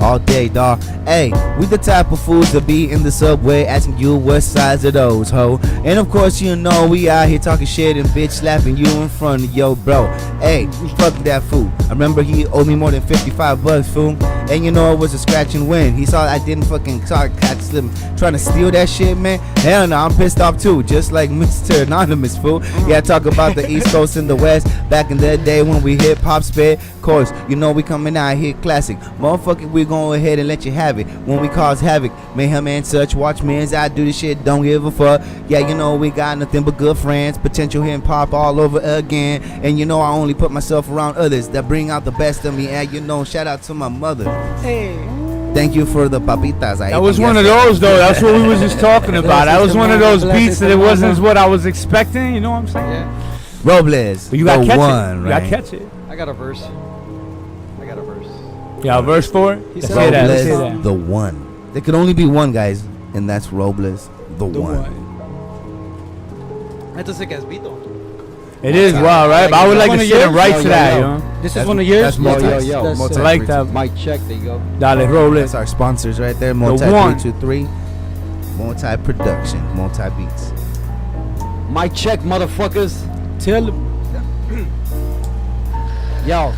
All day, dog. Hey, we the type of fools to be in the subway asking you what size of those, ho. And of course, you know we out here talking shit and bitch slapping you in front of yo bro. Hey, fuck that fool. I remember he owed me more than $55, fool. And you know it was a scratch and win. He saw I didn't fucking catch him trying to steal that shit, man. Hell no, I'm pissed off too, just like Mr. Anonymous, fool. Yeah, talk about the East Coast and the West back in the day when we hip hop spit. Course, you know we coming out here classic. Motherfucker, we go ahead and let you have it. When we cause havoc, mayhem and such. Watch me as I do this shit, don't give a fuck. Yeah, you know we got nothing but good friends. Potential hip hop all over again. And you know I only put myself around others that bring out the best of me. And you know, shout out to my mother.
Hey.
Thank you for the papitas.
That was one of those though. That's what we was just talking about. That was one of those beats that it wasn't what I was expecting. You know what I'm saying?
Yeah.
Rohblez,
But you got to
the
catch
one,
it. You
right?
got to catch it.
I got a verse.
Yeah, a verse for it. Let's
said
hear that. Let's hear
Rohblez,
that.
the one. There can only be one, guys, and that's Rohblez, the one.
That's a sick ass beat though.
It is wild, right? But I would like to sit and write to that, you know.
This
That's-
is one of yours.
that's multi-
That's
multi-
I like that.
Mic check. There you go.
Dale,
That's
Rohblez.
our sponsors right there. Multi
one.
323, multi production, multi beats.
Mic check, motherfuckers.
Tell him.
Yo.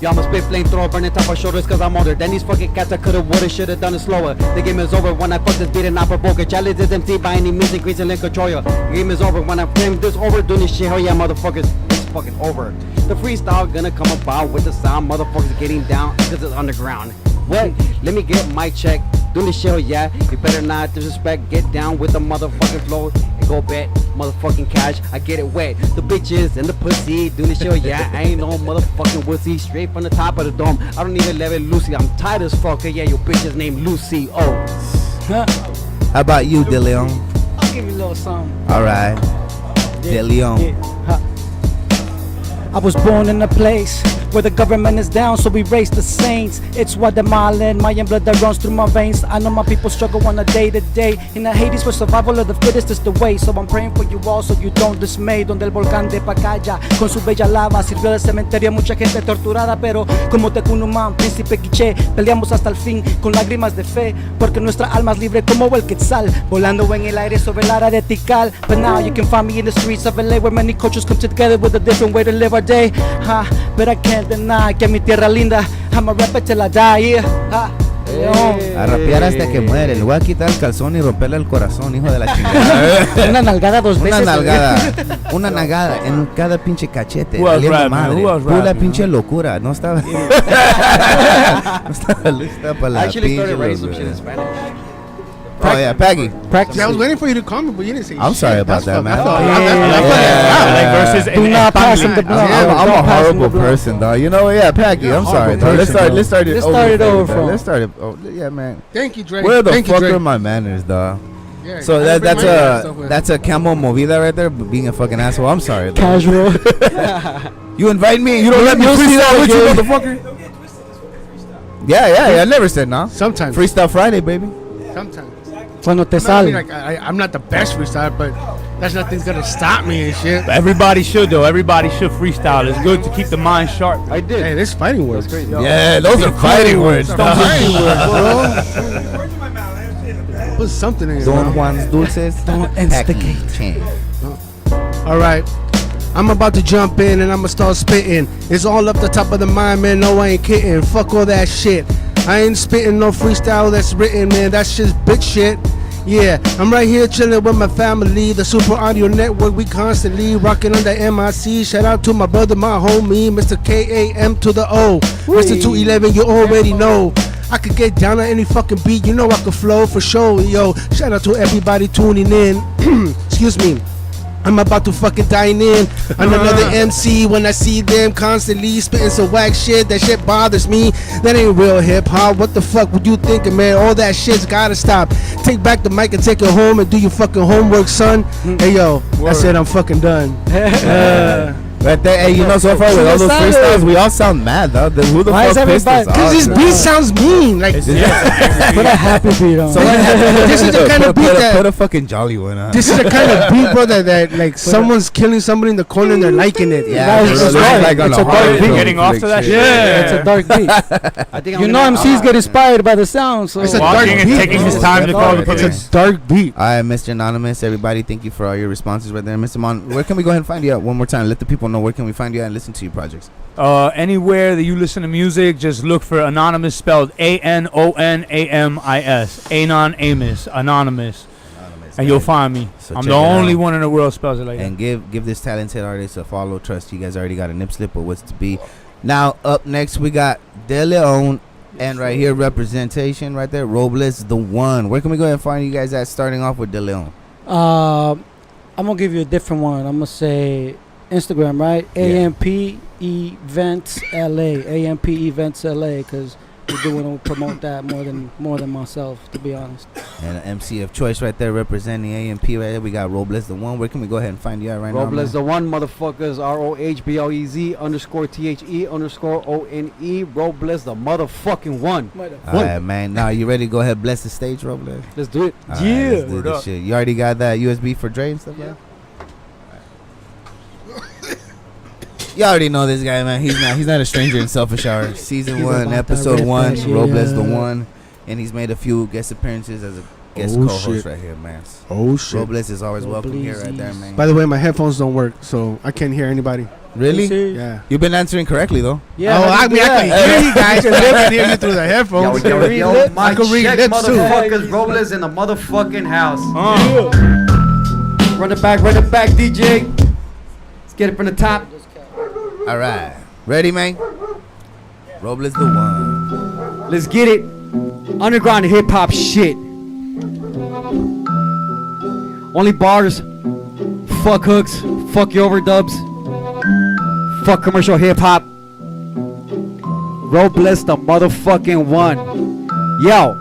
Yo, I'm a spit flamethrower, burning top of shoulders cause I'm older than these fucking cats. I could've, would've, should've done it slower. The game is over when I fuck this beat and I provoke it. Challenge is empty by any means, increasing in control ya. The game is over when I frame this over, doing this shit. Hell yeah, motherfuckers, it's fucking over. The freestyle gonna come about with the sound, motherfuckers getting down cause it's underground. What? Let me get my check. Doing this shit, hell yeah. You better not disrespect. Get down with the motherfucking flow and go bet motherfucking cash. I get it wet. The bitches and the pussy. Doing this shit, hell yeah. I ain't no motherfucking wussy. Straight from the top of the dome. I don't even let it Lucy. I'm tight as fuck. Hey, yeah, your bitch is named Lucy. Oh.
Huh?
How about you, Deleon?
I'll give you a little something.
All right, Deleon.
Yeah. Ha. I was born in a place where the government is down, so we raise the saints. It's Guatemalan, Mayan blood that runs through my veins. I know my people struggle on a day-to-day. In the Hades where survival of the fittest is the way. So I'm praying for you all so you don't dismay. Donde el volcán de Pacaya con su bella lava sirvió de cementerio a mucha gente torturada. Pero como Tecunumán, príncipe Quiché, peleamos hasta el fin con lágrimas de fe. Porque nuestra alma es libre como el quetzal, volando en el aire sobre el área de Tikal. But now you can find me in the streets of LA where many cultures come together with a different way to live our day. But I can't deny que mi tierra linda, I'ma rap it till I die, yeah.
A rapear hasta que muere. Le voy a quitar el calzón y romperle el corazón, hijo de la chingada.
Una nalgada dos
Una
veces.
nalgada, una nalgada en cada pinche cachete.
Who else
valiendo
rapping?
madre.
Who else
Pura
rapping,
pinche locura. No estaba. No estaba lista para
I
la
actually
pinche
started writing some
locura.
shit in Spanish.
Oh yeah, Peggy.
Practice.
Yeah, I was waiting for you to call me, but you didn't say
I'm
shit.
sorry about
That's
that, man.
fucked up.
Like verses
Do
in
not pass him the
Spanish.
block.
I'm
Don't
a
pass him
horrible
the block.
person, dog. You know, yeah, Peggy.
You're a
I'm sorry,
horrible
dog. Let's
person,
start it
over from.
Let's start it. Oh, yeah, man.
Thank you, Dre.
Where the
Thank
fuck
you, Dre.
are my manners, dog?
Yeah,
So
I bring my stuff with.
that's a camo movida right there, but being a fucking asshole. I'm sorry, dog.
Casual.
You invite me, you don't let me
You'll see
freestyle with you,
that
motherfucker. Yeah, I never said no.
Sometimes.
Freestyle Friday, baby.
Sometimes.
Cuando te
I mean,
sale.
like, I'm not the best freestyler, but that's nothing's gonna stop me and shit.
Everybody should though. Everybody should freestyle. It's good to keep the mind sharp.
I did.
Hey, this fighting words.
That's crazy.
Yeah, those are fighting words, dog.
Fighting words, bro. Put something in
Don
it.
Juans Dulces.
Don't instigate.
Chain.
All right. I'm about to jump in and I'ma start spitting. It's all up the top of the mind, man. No, I ain't kidding. Fuck all that shit. I ain't spitting no freestyle that's written, man. That's just bitch shit. Yeah, I'm right here chilling with my family. The Super Audio Network, we constantly rocking on the MIC. Shout out to my brother, my homie, Mr. KAM to the O. Mr. 211, you already know. I could get down on any fucking beat, you know I could flow for sure, yo. Shout out to everybody tuning in. Excuse me. I'm about to fucking dine in on another MC when I see them constantly spitting some whack shit. That shit bothers me. That ain't real hip hop. What the fuck were you thinking, man? All that shit's gotta stop. Take back the mic and take it home and do your fucking homework, son. Hey yo, I said I'm fucking done.
Right there, hey, you know, so far with all those freestyles, we all sound mad, dog. Who the
Why is
fuck pissed us
everybody-
Cause
off,
this
dude?
beat sounds mean. Like
Put a happy beat on.
So what happened?
This is the kind of beat
put
that-
a fucking jolly one on.
this is the kind of beat, brother, that like someone's killing somebody in the corner and they're liking it.
Yeah,
Guys,
bro,
it's
this is
dark.
like on
It's
a
a dark
horror
beat.
film
Getting off to
flick
that
shit.
shit.
It's a dark beat.
I think
You know MCs get inspired by the sound, so
It's a dark
Walking and
beat,
taking
bro.
his time to call the
It's a
police.
It's a dark beat.
All right, Mr. Anonymous, everybody, thank you for all your responses right there. Mr. Mon, where can we go ahead and find you at one more time? Let the people know where can we find you at and listen to your projects.
Anywhere that you listen to music, just look for Anonymous, spelled ANONAMIS. Anonymous, Anonymous, and you'll find me.
So
I'm
check
the
it
only
out.
one in the world spells it like that.
And give this talented artist a follow. Trust you guys already got a nip slip of what's to be. Now up next we got Deleon, and right here representation right there. Rohblez, the one. Where can we go ahead and find you guys at? Starting off with Deleon.
I'm gonna give you a different one. I'm gonna say Instagram, right?
Yeah.
AMP Events LA. AMP Events LA, because do want to promote that more than myself, to be honest.
And an MC of choice right there representing AMP right there. We got Rohblez the one. Where can we go ahead and find you at right now?
Rohblez the one, motherfuckers. ROHBLEZ_THE_ONE. Rohblez the motherfucking one.
Alright, man. Now you ready to go ahead and bless the stage, Rohblez?
Let's do it.
All right, let's do this shit. You already got that USB for Dre and stuff, yeah? You already know this guy, man. He's not a stranger in Selfish Hour. Season 1, episode 1, Rohblez the one, and he's made a few guest appearances as a guest co-host right here, man.
Oh shit!
Rohblez is always welcome here, right there, man.
By the way, my headphones don't work, so I can't hear anybody.
Really?
Yeah.
You've been answering correctly though.
Yeah.
Oh, I mean, I can hear you guys. I can hear you through the headphones.
Yo,
I can read
check,
lips too.
motherfuckers. Rohblez in the motherfucking house. Run it back, DJ. Let's get it from the top.
All right, ready, man? Rohblez the one.
Let's get it. Underground hip hop shit. Only bars. Fuck hooks. Fuck your overdubs. Fuck commercial hip hop. Rohblez the motherfucking one. Yo.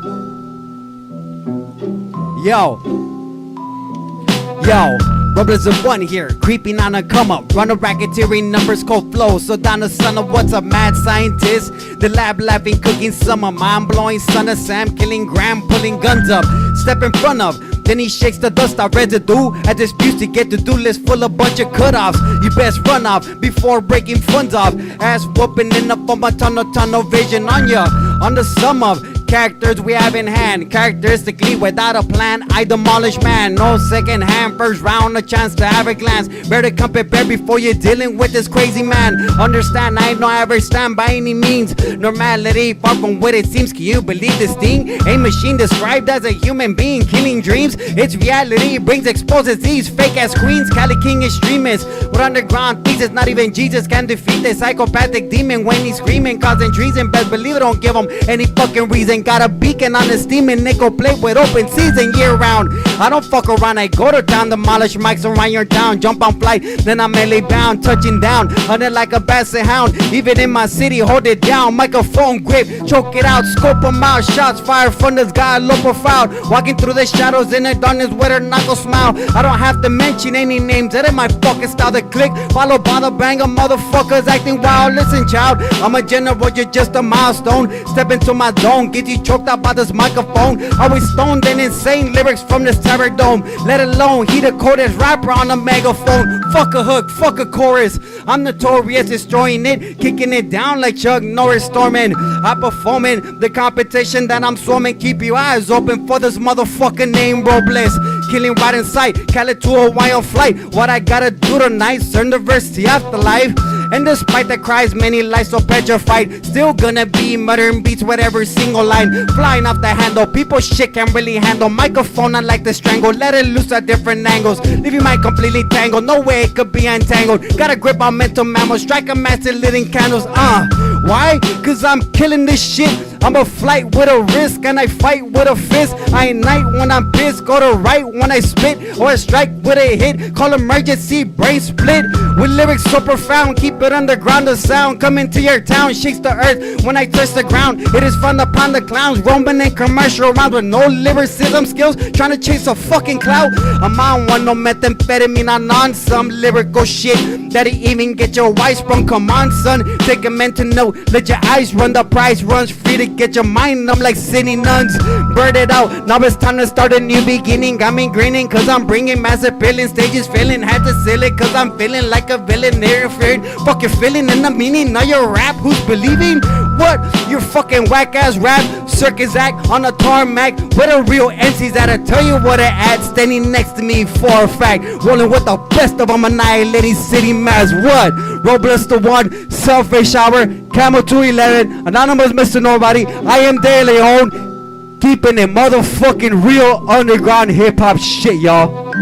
Rohblez the one here, creeping on a come up. Run a racketeering numbers, cold flow. So down the son of what's a mad scientist? The lab laughing, cooking summer. Mind blowing son of Sam, killing Graham, pulling guns up. Step in front of. Then he shakes the dust out residue. I disputes to get the do list full of bunch of cutoffs. You best run off before breaking funds off. Ass whooping in the form of tunnel vision on ya. On the sum of characters we have in hand. Characteristically without a plan, I demolish man. No second hand, first round, a chance to have a glance. Better come prepared before you're dealing with this crazy man. Understand, I ain't no average stand by any means. Normality, far from what it seems. Can you believe this thing? A machine described as a human being killing dreams. It's reality, it brings exposes these fake ass queens. Cali King extremists with underground thesis. Not even Jesus can defeat this psychopathic demon when he's screaming, causing treason. Best believe it, don't give him any fucking reason. Got a beacon on the steaming nickel plate with open season year round. I don't fuck around, I go to town, demolish mics around your town. Jump on flight, then I'm LA bound, touching down, hunted like a basset hound. Even in my city, hold it down, microphone grip, choke it out, scope them out. Shots fired from the sky, low profile. Walking through the shadows in the darkness with her knuckle smile. I don't have to mention any names, that ain't my fucking style. The click, followed by the bang of motherfuckers acting wild. Listen, child, I'm a general, you're just a milestone. Step into my zone, get you choked out by this microphone. Always stoned and insane lyrics from this terror dome. Let alone he the coldest rapper on the megaphone. Fuck a hook, fuck a chorus. I'm notorious, destroying it, kicking it down like Chuck Norris storming. I performing the competition that I'm swarming. Keep your eyes open for this motherfucker named Rohblez. Killing right in sight, Cali to Hawaii on flight. What I gotta do tonight, CERN diversity afterlife. And despite the cries, many lies so petrified, still gonna be murdering beats with every single line. Flying off the handle, people shit can't really handle. Microphone I like to strangle, let it loose at different angles. Leave your mind completely tangled, no way it could be untangled. Got a grip on mental mammals, strike a match at living candles. Why? Cause I'm killing this shit. I'm a flight with a risk and I fight with a fist. I ain't night when I'm pissed, go to right when I spit, or a strike with a hit, call emergency brain split. With lyrics so profound, keep it underground. The sound coming to your town shakes the earth when I touch the ground. It is fun upon the clowns roaming in commercial rounds with no lyricism skills, trying to chase a fucking clout. I'm on one, no methamphetamine, I'm on some lyrical shit that'll even get your wife sprung. Come on, son, take a mental note, let your eyes run, the price runs free to get your mind numb like city nuns. Burn it out, now it's time to start a new beginning. I'm grinning cause I'm bringing massive feeling, stages feeling, had to seal it cause I'm feeling like a villain. Interfered, fucking feeling in the meaning. Now your rap, who's believing? What? Your fucking whack ass rap circus act on a tarmac with a real MCs that'll tell you what it at. Standing next to me for a fact, rolling with the best of them, annihilating city mass. What? Rohblez the one, Selfish Hour, Camel 211, Anonymous, Mr. Nobody. I am Deleon, keeping it motherfucking real underground hip hop shit, y'all.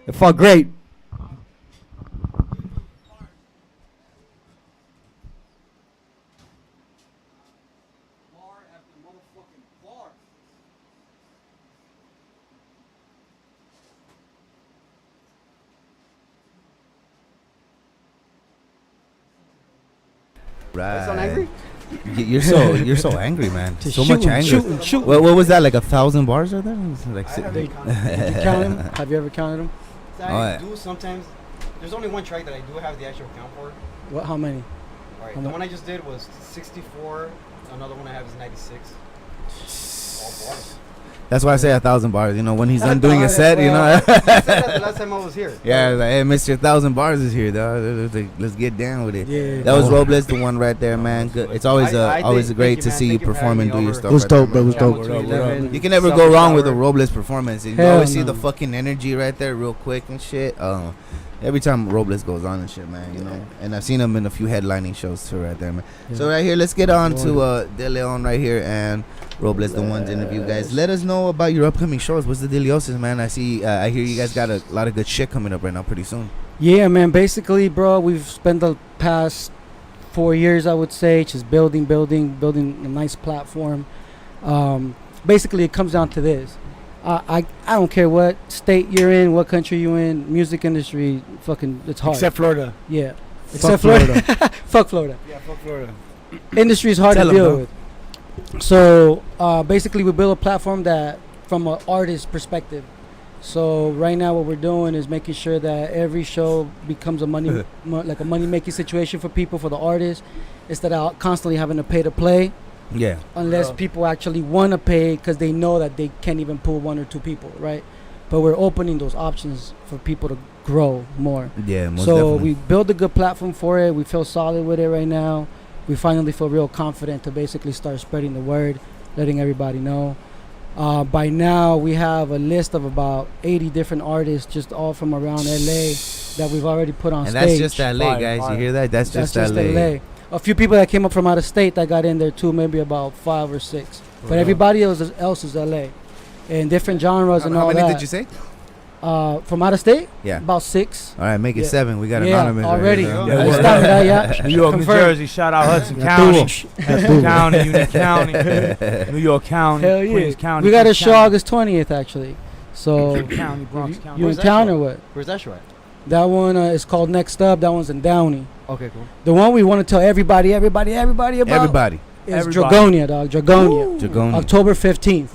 It felt great.
Right.
Sound angry?
You're so angry, man.
Just
So much anger.
Shoot.
What was that? Like 1,000 bars or that? Like
Did you count them? Have you ever counted them?
I do sometimes. There's only one track that I do have the actual count for.
What? How many?
All right,
How
the
mu-
one I just did was 64. Another one I have is 96. All bars.
That's why I say 1,000 bars. You know, when he's done doing a set, you know.
I said that the last time I was here.
Yeah, like, hey, Mr. 1,000 bars is here, dog. Let's get down with it.
Yeah.
That was Rohblez, the one right there, man. Good. It's always always
thank
great
you,
to
man.
see you
Thank you for
perform and do
having
your
me
stuff.
It was
right there,
dope,
man.
it was dope.
Camel 211,
You can never go wrong with a Rohblez performance. You
Hell
always see
no.
the fucking energy right there, real quick and shit. Every time Rohblez goes on and shit, man, you know. And I've seen him in a few headlining shows too, right there, man.
Yeah.
So right here, let's get on to Deleon right here and Rohblez, the ones interview guys. Let us know about your upcoming shows. What's the dealiosis, man? I see. I hear you guys got a lot of good shit coming up right now, pretty soon.
Yeah, man. Basically, bro, we've spent the past 4 years, I would say, just building a nice platform. Basically, it comes down to this. I don't care what state you're in, what country you're in, music industry, fucking, it's hard.
Except Florida.
Yeah.
Fuck
Except Florida. Fuck Florida.
Yeah, fuck Florida.
Industry is hard
Tell
to
'em,
deal
bro.
with. So basically, we build a platform that, from an artist perspective. So right now, what we're doing is making sure that every show becomes a money making situation for people, for the artists, instead of constantly having to pay to play.
Yeah.
Unless people actually want to pay because they know that they can't even pull 1 or 2 people, right? But we're opening those options for people to grow more.
Yeah, most
So
definitely.
we built a good platform for it. We feel solid with it right now. We finally feel real confident to basically start spreading the word, letting everybody know. By now, we have a list of about 80 different artists, just all from around LA, that we've already put on
And
stage.
that's just LA,
Fire,
guys.
fire.
You hear that? That's just LA.
LA. A few people that came up from out of state that got in there too, maybe about 5 or 6. But everybody else is LA, and different genres and
How
all
many
that.
did you say?
From out of state?
Yeah.
About 6.
All right, make it
Yeah.
7. We got
Yeah,
anonymous
already.
Right
Yeah,
here.
I
well,
stopped that, yeah.
New York, New
Confirm.
Jersey. Shout out Hudson
Yeah,
County,
Tulo.
Hudson County, Union County, New York County,
Hell yeah.
Queens County.
We got a
Queens
show
County,
August 20th, actually. So,
County, Bronx County.
you in
Where's that
town
show?
or what?
Where's that show at?
That one is called Next Up. That one's in Downey.
Okay, cool.
The one we want to tell everybody about
Everybody.
is
Everybody.
Dragonia, dog. Dragonia.
Dragonia.
October 15th.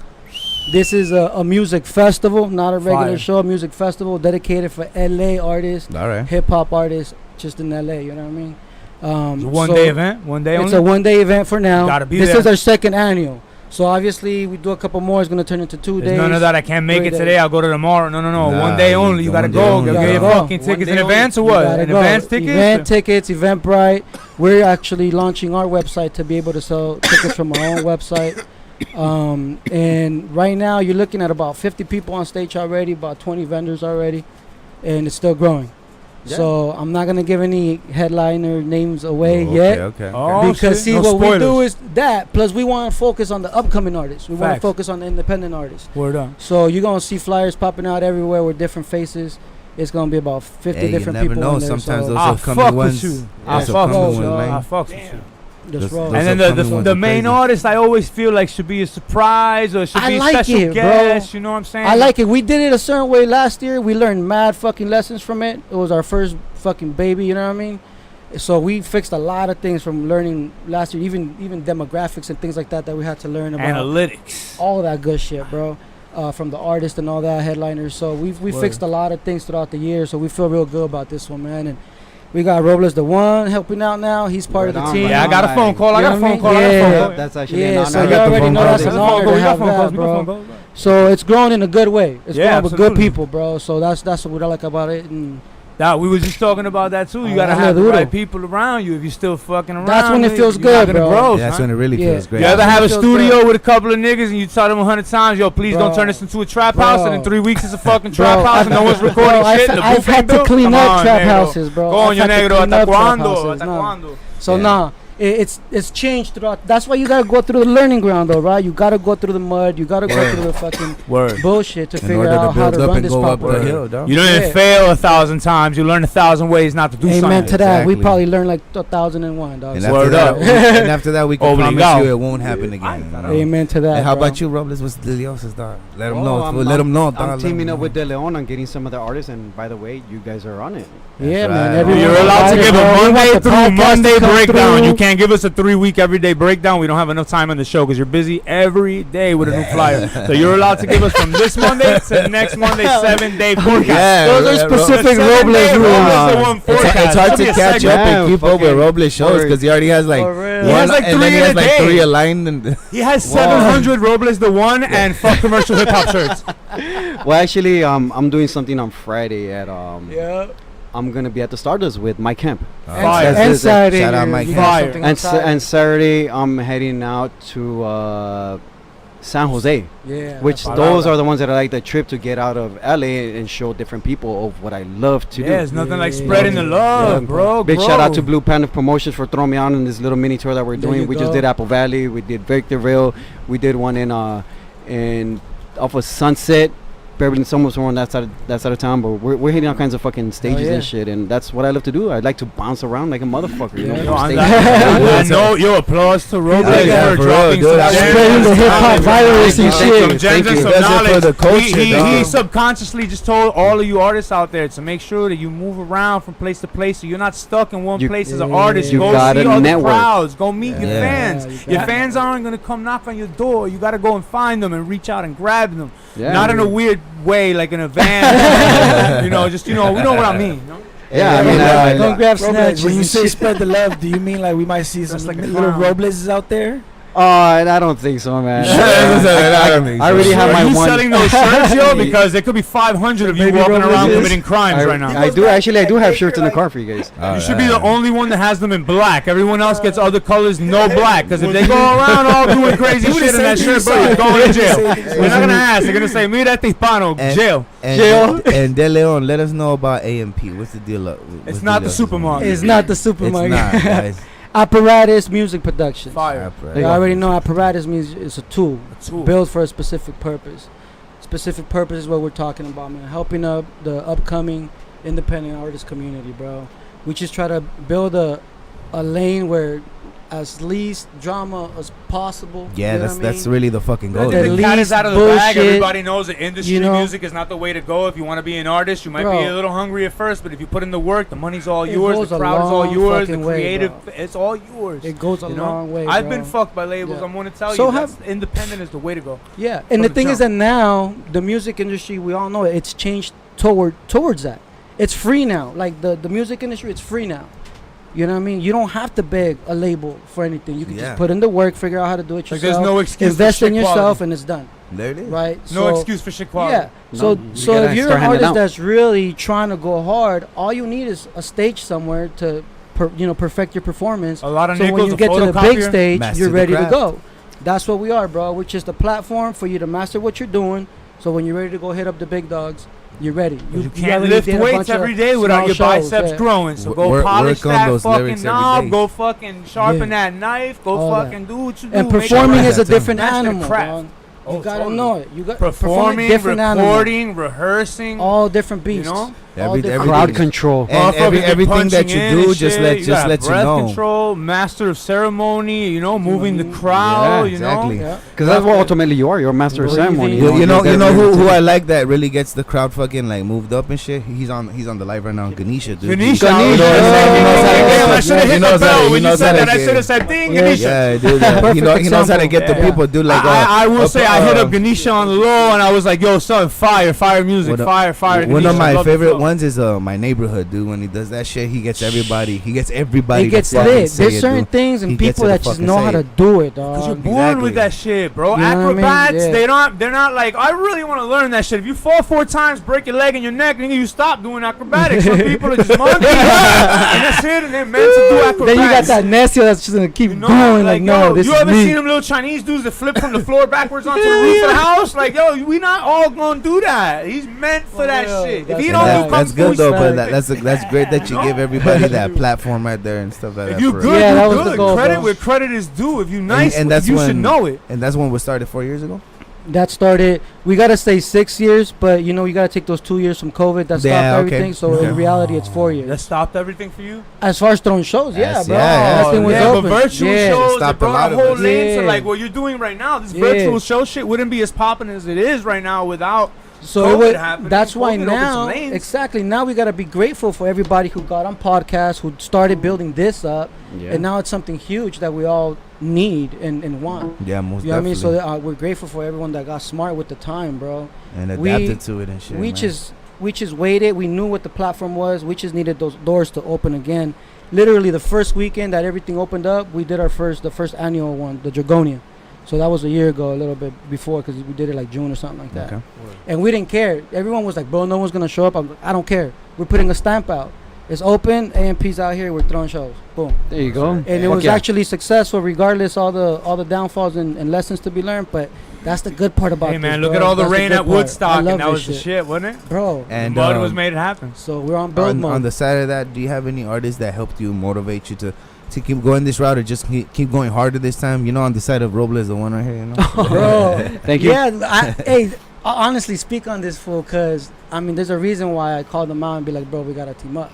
This is a music festival, not a regular
Fire.
show. A music festival dedicated for LA artists,
All right.
hip hop artists, just in LA. You know what I mean?
It's a one-day event. One day
It's
only.
a one-day event for now.
Gotta be
This
there.
is our second annual. So obviously we do a couple more. It's gonna turn into 2
There's
days.
none of that. I can't make
3
it
days.
today. I'll go to tomorrow. No.
Nah,
One day
you
only. You
go
gotta
one day
go.
only.
Get
You
your
gotta go.
fucking
One
tickets
day
in
only.
advance or
You
what?
gotta
In
go.
advance tickets?
Event tickets, Eventbrite. We're actually launching our website to be able to sell tickets from our own website. And right now you're looking at about 50 people on stage already, about 20 vendors already, and it's still growing.
Yeah.
So I'm not gonna give any headliner names away
Oh,
yet.
Okay.
Oh,
Because
shit.
see,
No
what we do
spoilers.
is that. Plus, we want to focus on the upcoming artists. We want to
Facts.
focus on the independent artists.
Word up.
So you're gonna see flyers popping out everywhere with different faces. It's gonna be about 50
Hey, you
different
never
people
know.
in there.
Sometimes
so
those
I
upcoming
fuck
ones.
with you.
Yeah,
I
those
fuck
upcoming
with you.
ones, man.
I fuck with you.
just
those-
roll.
those
And then
upcoming ones
the
are
main
crazy.
artist, I always feel like should be a surprise or should
I
be a
like
special
it, bro.
guest. You know what I'm saying?
I like it. We did it a certain way last year. We learned mad fucking lessons from it. It was our first fucking baby. You know what I mean? So we fixed a lot of things from learning last year, even demographics and things like that we had to learn about.
analytics.
All that good shit, bro. From the artist and all that headliners. So we
Word.
fixed a lot of things throughout the year. So we feel real good about this one, man. And we got Rohblez the one helping out now. He's part of
Right
the
on,
team.
right
Yeah, I got a phone call. I
You
got
know
a
what I
phone
mean?
call. I got a
Yeah.
phone call.
That's actually
Yeah,
an honor.
so
I
you
got the
already
phone
know
call.
that's
We
an
got phone
honor
calls,
to
we got
have
phone calls,
that,
we got
bro.
phone calls.
So it's growing in a good way. It's
Yeah,
growing with good
absolutely.
people, bro. So that's what I like about it. And
That we was just talking about that too. You
Oh,
gotta
that's
have the
duro.
right people around you. If you're still fucking around,
That's when it feels
you're not
good,
gonna
bro.
grow,
Yeah, that's
son.
when it really
Yeah.
feels great.
You ever
That's
have a
when it feels
studio
good.
with a couple of niggas and you tell them 100 times, yo, please don't
Bro.
turn this into a trap
Bro.
house, and in 3 weeks it's a fucking
Bro,
trap house and no one's recording
bro,
shit. and the
I've
booth
had
ain't
to
built?
clean
Come
up
on,
trap
negro.
houses, bro.
Coño,
I've had to
negro,
clean
hasta
up trap
cuándo?
houses,
Hasta
nah.
cuándo?
So
Yeah.
nah, it's changed throughout. That's why you gotta go through the learning ground, though, right? You gotta go through the mud. You gotta go
Word.
through the fucking
Word.
bullshit to
In
figure
order to
out how
build
to
up
run
and
this
go up the
properly.
hill, dog.
You don't
Yeah.
fail 1,000 times. You learn 1,000 ways not to do
Amen
something.
to that. We
Exactly.
probably learned like 1,001, dog.
And
So
after,
Word
that,
up.
and after that, we can
Obligado.
promise you it won't happen again. you know?
amen to that.
And how
bro.
about you, Rohblez? What's Deliosis, dog? Let them
Oh,
know.
I'm-
Let them know,
I'm
dog. Let 'em
teaming up
know.
with Deleon on getting some of the artists, and by the way, you guys are on it.
Yeah,
That's
man.
right.
everyone
You're allowed to
invited,
give
bro.
a
We want
Monday
the
through
podcast
Monday
to come
breakdown.
through.
You can't can't give us a 3-week everyday breakdown. We don't have enough time on the show because you're busy every day with a new flyer. So you're allowed to give us from this Monday to next Monday 7-day forecast.
Yeah,
Those are specific
The
Rohblez
7-day
rules.
Rohblez the one
It's
forecast.
hard to
That'll be a
catch
segment.
up and keep up with
fucking
Rohblez shows because he already has like
For real.
one,
He has like
and then he
three
has
in a
like
day.
3 aligned. And
He has 700 Rohblez the one and fuck commercial hip hop shirts.
Well, actually, I'm doing something on Friday at
Yeah.
I'm gonna be at the Stardust with Mike Kemp.
Fire.
And Saturday.
Shout out
you're-
Mike
you
Kemp.
got
Fire.
something on
And Saturday I'm heading out to San Jose,
yeah.
which
Palabra.
those are the ones that I like the trip to get out of LA and show different people of what I love to
Yeah,
do.
there's nothing like
Yeah.
spreading the love,
Yeah.
bro.
Big
grow.
shout out to Blue Panda Promotions for throwing me on in this little mini tour that we're
There
doing.
you
We just
go.
did Apple Valley, we did Victorville, we did one in off of Sunset. Beverly, someone's from that side of town, but we're hitting all kinds of fucking stages
yeah.
and shit, and that's what I love to do. I like to bounce around like a motherfucker. You
Yeah.
know,
Yo,
stage.
I know. Yo, applause to Rohblez
Yeah,
for
for
dropping
real, dude.
some gems.
Spreading the hip hop virus and
Thank
shit.
you.
Some gems and
you.
some
Does it for
knowledge.
the culture,
he
dog.
subconsciously just told all of you artists out there to make sure that you move around from place to place, so you're not stuck in one
You-
place as an
Yeah.
artist.
You
Go
gotta
see other
network.
crowds. Go meet your
Yeah.
fans.
Yeah, you
Your
gotta.
fans aren't gonna come knock on your door. You gotta go and find them and reach out and grab them.
Yeah,
Not in a
man.
weird way, like in a van. You know, just we know what I mean. You know?
Yeah, I mean,
Don't grab
Rohblez,
snatches.
when you
and
say
shit.
spread the love, do you mean like we might see some
like a
little
clown.
Rohblezes out there?
I don't think so, man. I already have
Are
my
you
one.
selling those shirts, yo? Because there could be 500 of you
Maybe
walking
Rohblez
around
is.
committing crimes right now.
I do actually. I do have shirts in the car for you guys.
You should be the only one that has them in black. Everyone else gets other colors, no black. Because if they go around all doing crazy shit in that shirt, bro, you're going to jail. We're not gonna ask. They're gonna say, "Mira este hispano, jail."
And Deleon, let us know about AMP. What's the deal?
It's not the supermarket.
It's not the
It's
supermarket.
not, guys.
Apparatus Music Production.
Fire.
You already know apparatus means it's a tool.
Tool.
Built for a specific purpose. Specific purpose is what we're talking about, man. Helping up the upcoming independent artist community, bro. We just try to build a lane where as least drama as possible.
Yeah,
you know
that's
what I
that's
mean?
really the fucking goal.
The
The cat is
least
out of the bag.
bullshit,
Everybody knows that industry
you know?
music is not the way to go. If you want to be an artist, you might
Bro.
be a little hungry at first, but if you put in the work, the money's all
It
yours.
goes
The
a
crowd is all
long
yours. The
fucking way,
creative,
bro.
it's all yours.
It goes a
You know?
long way.
I've
bro.
been fucked by labels.
Yeah.
I'm going to tell
So
you,
have-
that's independent is the way to go.
Yeah,
From
and the
the
thing is
jump.
that now the music industry, we all know it, it's changed towards that. It's free now. Like the music industry, it's free now. You know what I mean? You don't have to beg a label for anything. You can
Yeah.
just put in the work, figure out how to do it
Like
yourself.
there's no excuse
invest
for
in
shit
yourself,
quality.
and it's done.
There it is.
Right?
No
So,
excuse for shit quality.
Yeah.
No,
So
you
so
gotta
if you're
start
an
handing
artist
out.
that's really trying to go hard, all you need is a stage somewhere to perfect your performance.
A lot of
So when
nickels,
you
a
get to the big
photocopier.
stage,
Master
you're
the
ready to
craft.
go. That's what we are, bro. We're just a platform for you to master what you're doing. So when you're ready to go hit up the big dogs, you're ready.
You can't
already
lift
did a
weights
bunch of
every day without
small
your
shows,
biceps
yeah.
growing. So go
Work
polish
on
that
those
fucking
lyrics every
knob.
day.
Go fucking sharpen
Yeah.
that knife. Go
All that.
fucking do what you do.
And
Make it
performing
right.
is a
That's it.
different
Master the
animal,
craft.
dog.
Oh,
You gotta
totally.
know it. You got
Performing,
different animal.
recording, rehearsing.
All different
You
beasts.
know?
All different
everything.
Crowd control.
And
Motherfuckers be
everything that
punching
you
in
do,
and
just
shit.
let
got
you
breath
know.
control, master of ceremony, you know, moving the
Mhm.
crowd,
Yeah,
you
exactly.
know.
Yeah.
Because that's what ultimately you are. You're a master of
Breathing.
ceremony.
You know
gotta
who
be-
I like that really gets the crowd fucking like moved up and shit. He's on the live right now. Ganesha, dude.
Ganesha.
Ganesha.
I
He knows how
should have
to-
hit
he
the
knows how
bell
to-
when
he
you
knows
said
how
that. I
to
should have said ding,
Yeah.
Ganesha.
Yeah, dude.
Perfect
He knows how to get the
example.
people, dude. Like,
I will say I hit up
uh,
Ganesha on the low and I was like, yo, son, fire music,
One of-
fire.
One
Ganesha,
of my
love the
favorite
flow.
ones is My Neighborhood, dude. When he does that shit, he gets everybody. He gets everybody.
It gets
to fucking
lit.
say
There's
it,
certain
dude.
things and
He gets
people
it to
that just
fucking
know
say
how to
it.
do it,
Cause you're
dog.
born
Exactly.
with that shit, bro.
You know what I mean?
Acrobats,
Yeah.
they're not like, I really want to learn that shit. If you fall 4 times, break your leg and your neck, nigga, you stop doing acrobatics. Some people are just monkeys, and that's it, and they're meant to do acrobatics.
Then you got that nasty that's just gonna keep
You know,
going. Like, no,
yo,
this
you
is
ever
me.
seen them little Chinese dudes that flip from the floor backwards onto the roof of the house? Like, yo, we not all gonna do that. He's meant for that
real.
shit. If
That's
he
And
don't
that-
do kung
that's
fu,
good
he's
though,
fine.
but that's great that you give everybody that platform right there and stuff like
If
that.
you
for
good,
real.
Yeah, that
you
was the
good.
goal,
Credit
bro.
where credit is due. If you nice,
and that's
you should
when-
know it.
And that's when we started 4 years ago.
That started. We gotta say 6 years, but you know you gotta take those 2 years from COVID. That stopped
Yeah, okay.
everything. So
Okay.
in reality, it's 4 years.
That stopped everything for you.
As far as throwing shows, yeah,
Yes,
bro.
yeah,
Everything was
yeah,
open.
but virtual
yeah.
shows,
Stopped
it brought
a lot
a
of
whole
us.
lane to
Yeah.
like what you're doing right now. This
Yeah.
virtual show shit wouldn't be as popping as it is right now without
So
COVID
it was,
happened,
that's why
COVID opened some
now,
lanes.
exactly, now we got to be grateful for everybody who got on podcasts, who started building this up,
Yeah.
and now it's something huge that we all need and want.
Yeah, most
You know what I mean?
definitely.
So we're grateful for everyone that got smart with the time, bro.
And
we-
adapted to it and shit.
we
man.
just waited. We knew what the platform was. We just needed those doors to open again. Literally, the first weekend that everything opened up, we did the first annual one, the Dragonia. So that was a year ago, a little bit before, because we did it like June or something like that.
Okay.
And we didn't care. Everyone was like, bro, no one's gonna show up. I don't care. We're putting a stamp out. It's open. AMP's out here. We're throwing shows. Boom.
There you go.
And it
Fuck
was
yeah.
actually successful, regardless all the downfalls and lessons to be learned. But that's the good part about
Hey, man,
this,
look
bro.
at all the
That's
rain
good
at
part.
Woodstock,
I
and
love
that
this
was the shit, wasn't it?
bro.
And
the mud was made it happen.
So we're on build
on
mode.
the side of that, do you have any artists that helped you motivate you to keep going this route, or just keep going harder this time? You know, on the side of Rohblez, the one right here. You know,
Bro,
Thank you.
yeah. Hey, honestly, speak on this fool, because I mean, there's a reason why I called them out and be like, bro, we gotta team up.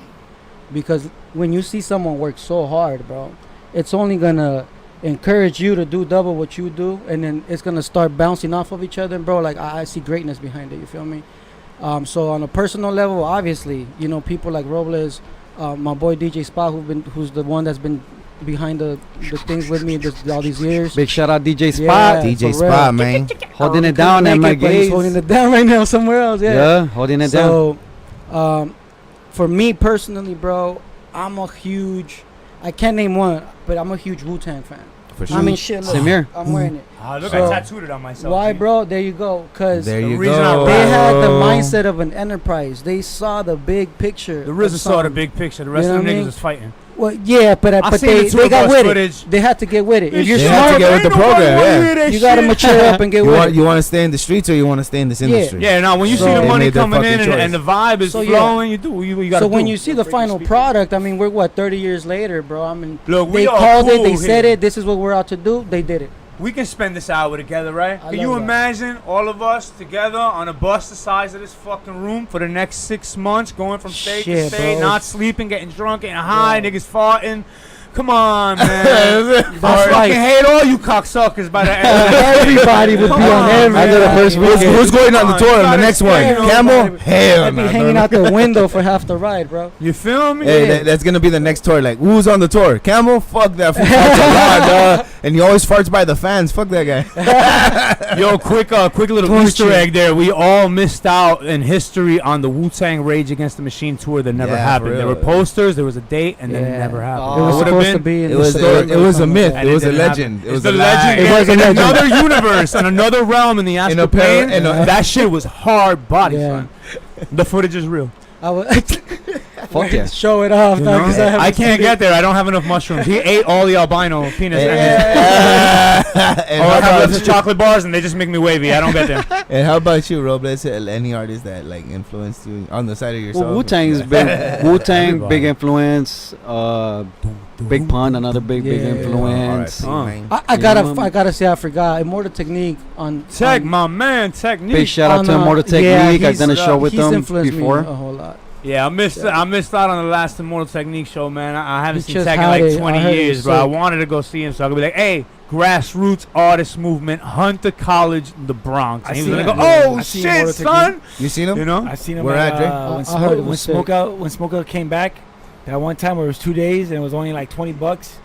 Because when you see someone work so hard, bro, it's only gonna encourage you to do double what you do, and then it's gonna start bouncing off of each other. And bro, like I see greatness behind it. You feel me? So on a personal level, obviously, you know, people like Rohblez, my boy DJ Spot, who's the one that's been behind the things with me all these years.
Big shout out DJ Spot.
Yeah.
DJ
for real.
Spot, man.
Holding
He
it down
couldn't
at
make
my
it, but he's
gates.
holding it down right now somewhere else. Yeah.
Yeah, holding it down.
So, for me personally, bro, I can't name one, but I'm a huge Wu-Tang fan.
For sure.
I mean, shit, look,
Same here.
I'm wearing it.
Look,
So,
I tattooed it on myself.
Why,
G.
bro? There you go. Because
there
they
you
reason
go.
I rap-
had the mindset of an enterprise. They saw the big picture.
The
of
RZA saw the
something.
big picture. The rest
You know
of
what
the
I
niggas
mean?
was fighting.
Well, yeah, but
I seen
they
the tour
got
bus
with
footage.
it. They had to get with it. If you're
They had to
smart,
get with the program, yeah.
you got to mature up and get
You
with it.
want to stay in the streets, or you want to stay in this industry?
Yeah, now when you
So-
see the
They
money
made their
coming in
fucking
and the vibe is
So, yeah.
flowing, you do. You got to
So when
do.
you see the final product, I mean, we're what 30 years later, bro. I mean,
Look, we
they
are
called it,
cool
they said
here.
it. This is what we're out to do. They did it.
We can spend this hour together, right?
I
Can you
love that.
imagine all of us together on a bus the size of this fucking room for the next 6 months, going from state to
Shit,
state,
bro.
not sleeping, getting drunk, getting high,
Bro.
niggas farting? Come on, man.
That's
I
right.
hate all you cocksuckers by the end.
Everybody would be
Come
on
on,
every.
After the first
Who's going on the tour on the next one?
You know,
Camel? Hell
I'd be
no.
hanging out the window for half the ride, bro.
You feel me?
Hey, that's gonna be the next tour. Like, who's on the tour? Camel? Fuck that. Fool. Farts a lot, dog. And he always farts by the fans. Fuck that guy.
Yo, quick little
Torture.
Easter egg there. We all missed out in history on the Wu-Tang Rage Against the Machine tour that never
Yeah, for
happened.
real.
There were posters, there was a date, and then it
Yeah.
never happened.
Oh.
It was
would've
supposed
been-
to be. In
It
the
was
story
it
or
was a
something
myth.
like
And
It was a
didn't
legend.
happen.
It was
It's
a
the legend.
It was a
in
legend.
another universe, in another realm, in the astral
a par-
plane.
in a-
That shit was hard body,
Yeah.
son. The footage is real.
I was
Fuck yeah.
show it off,
You
dog, 'cause
know?
haven't
I can't
seen
get there. I don't have enough mushrooms. He ate all the albino penis.
And
Oh, I
how
got
about-
those chocolate bars, and they just make me wavy. I don't get there.
and how about you, Rohblez? Any artist that like influenced you on the side of yourself?
Well, Wu-Tang's been Wu-Tang,
Everybody.
big influence. Big Pun, another big
Yeah.
influence.
man.
I gotta say I forgot Immortal Technique on
Tech,
on-
my man, Technique.
Big shout out
on,
to Immortal
yeah,
Technique. I've
he's,
done a show with
he's
them
influenced me
before.
a whole lot.
Yeah, I missed out on the last Immortal Technique show, man. I haven't
He
seen
just
Tech in
had
like
it.
20
I heard it
years,
was
bro. I
sick.
wanted to go see him, so I could be like, hey, grassroots artist movement, Hunter College, the Bronx. And he was
seen
gonna
it.
go,
Yeah.
oh
I seen
shit,
Immortal
son.
You seen him?
You know?
I seen him
Where at, Dre?
when,
I heard it
when
was sick.
Smokeout came back. That one time where it was 2 days and it was only like $20.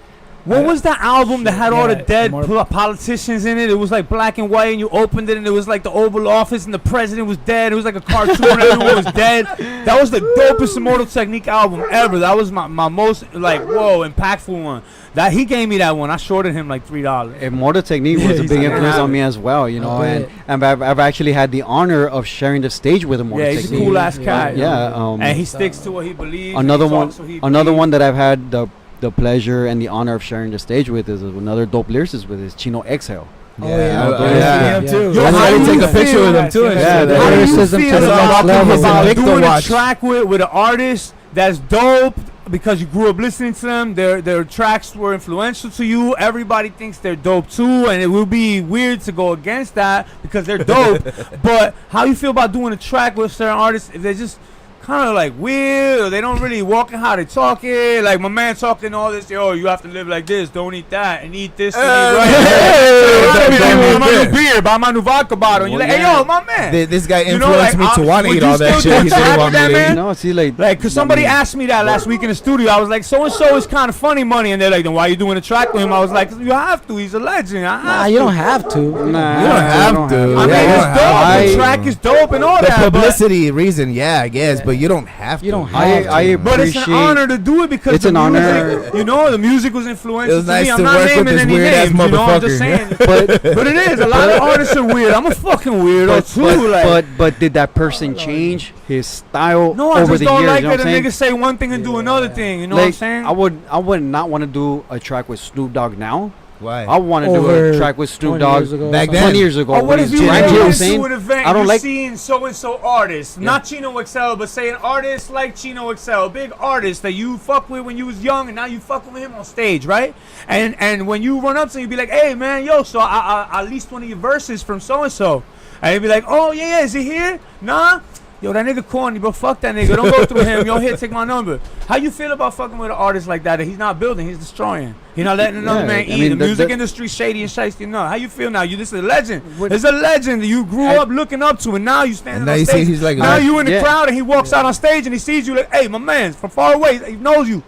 What was the album that had all the
Yeah,
dead
Immortal-
politicians in it? It was like black and white, and you opened it, and it was like the Oval Office, and the president was dead. It was like a cartoon, and everyone was dead. That was the dopest Immortal Technique album ever. That was my most like whoa impactful one. That he gave me that one. I shorted him like $3.
Immortal Technique was a
he's
big
like,
influence
"Have
on
it."
me as well, you know,
I
and,
bet.
I've actually had the honor of sharing the stage with Immortal
Yeah, he's a
Technique.
cool ass cat.
Yeah,
And he sticks to what he believes.
another
he
one,
talks what he
another
believes.
one that I've had the pleasure and the honor of sharing the stage with is another dope lyricist with is Chino Exhale.
Oh,
Yeah,
yeah.
him too.
Yo,
I
how
tried
do
to take
you
a picture
feel?
with him too. and
Yeah,
shit.
the
How do you
lyricism
feel
to the next
about
level.
About
doing
to
a
watch.
track with an artist that's dope because you grew up listening to them? Their tracks were influential to you. Everybody thinks they're dope too, and it will be weird to go against that because they're dope. But how you feel about doing a track with certain artists if they're just kind of like weird, or they don't really walk in how they talk it. Like my man talking all this, yo, you have to live like this, don't eat that, and eat this. And eat right. Buy my new beer, buy my new vodka bottle. And you're like, hey, yo, my man.
This guy influenced me to want to eat all that shit. He didn't want me to eat.
No, see, like,
cause somebody asked me that last week in the studio. I was like, so and so is kind of funny money, and they're like, then why are you doing a track with him? I was like, you have to. He's a legend.
Nah, you don't have to.
Nah,
You don't have to.
I mean,
Yeah,
it's dope. The track is dope and all
the
that. but-
publicity reason, yeah, I guess, but you don't have to.
You don't have to.
I
But it's an
appreciate.
honor to do it because
It's
the
an honor.
music, you know, the music was influential
It was
to
nice
me. I'm
to
not
work with
naming
this
any
weird-ass
names, you know, I'm just
motherfucker.
saying.
But
But it is. A lot of artists are weird. I'm a fucking weirdo too.
but did that person change his style
No, I
over
just
the
don't
years?
like
You know
that
what
a
I'm
nigga
saying?
say one thing and do another thing. You know what I'm
Like,
saying?
I would not want to do a track with Snoop Dogg now.
Why?
I want to do
Over
a track with Snoop
20
Dogg
years ago or
Back
something.
then.
20 years ago.
Or what
when
if
he's
you
trying,
went
you know what I'm
into
saying?
an event
I
and
don't
you
like.
seeing so-and-so artists, not Chino Excel, but say an artist like Chino Excel, a big artist that you fuck with when you was young, and now you fuck with him on stage, right? And when you run up to him, you be like, hey, man, yo, so I leased one of your verses from so-and-so. And he'd be like, oh, yeah, is he here? Nah? Yo, that nigga corny, bro. Fuck that nigga. Don't go through him. Yo, here, take my number. How you feel about fucking with an artist like that he's not building, he's destroying? He's not letting another
Yeah,
man
I
eat.
mean,
The music
the-
industry shady and shiesty. No, how you feel now? This is a legend.
What-
It's a legend that you grew up looking up to, and now you standing
And now
on
you see
stage.
he's like,
now you in the
Yeah.
crowd, and he walks out on stage, and he sees you like, hey, my man, from far away, he knows you,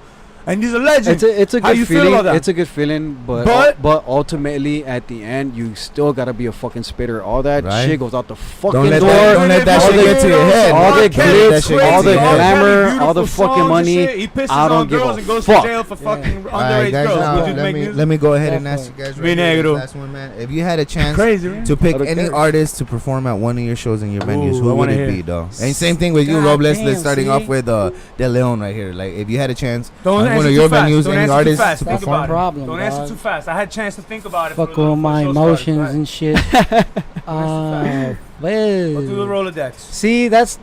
and he's a legend.
It's a
How
good
you feel
feeling.
about that?
It's a good feeling,
But-
but ultimately at the end you still gotta be a fucking spitter. All that
Right.
shit goes out the fucking
Don't let
door.
that shit get to your head.
All the
Don't let that
glitz,
shit get
all
to
the
your head.
glamour, all the fucking money.
He pisses
I don't
on
give
girls
a
and goes
fuck.
to jail for fucking
All right,
underage
guys,
girls.
now,
Would you
let
make
me
music?
let me go ahead and ask you guys
Me
right here,
negro.
this last one, man. If you had a chance
Crazy, right?
to pick
I don't
any
care.
artist to perform at one of your shows in your venues,
Ooh, I
who would
wanna
it
hear.
be, though? And same thing with you,
God
Robles.
damn,
Let's starting
see?
off with Deleon right here. Like, if you had a chance
Don't
on
answer
one of
too
your
fast.
venues,
Don't
any
answer too
artist
fast.
to
Think
That's
perform.
about
my
it.
problem,
Don't answer
dog.
too fast. I had a chance to think about it.
Fuck
for the
with my
show started.
emotions
Right.
and shit.
Go through the
Well,
Rolodex.
see, that's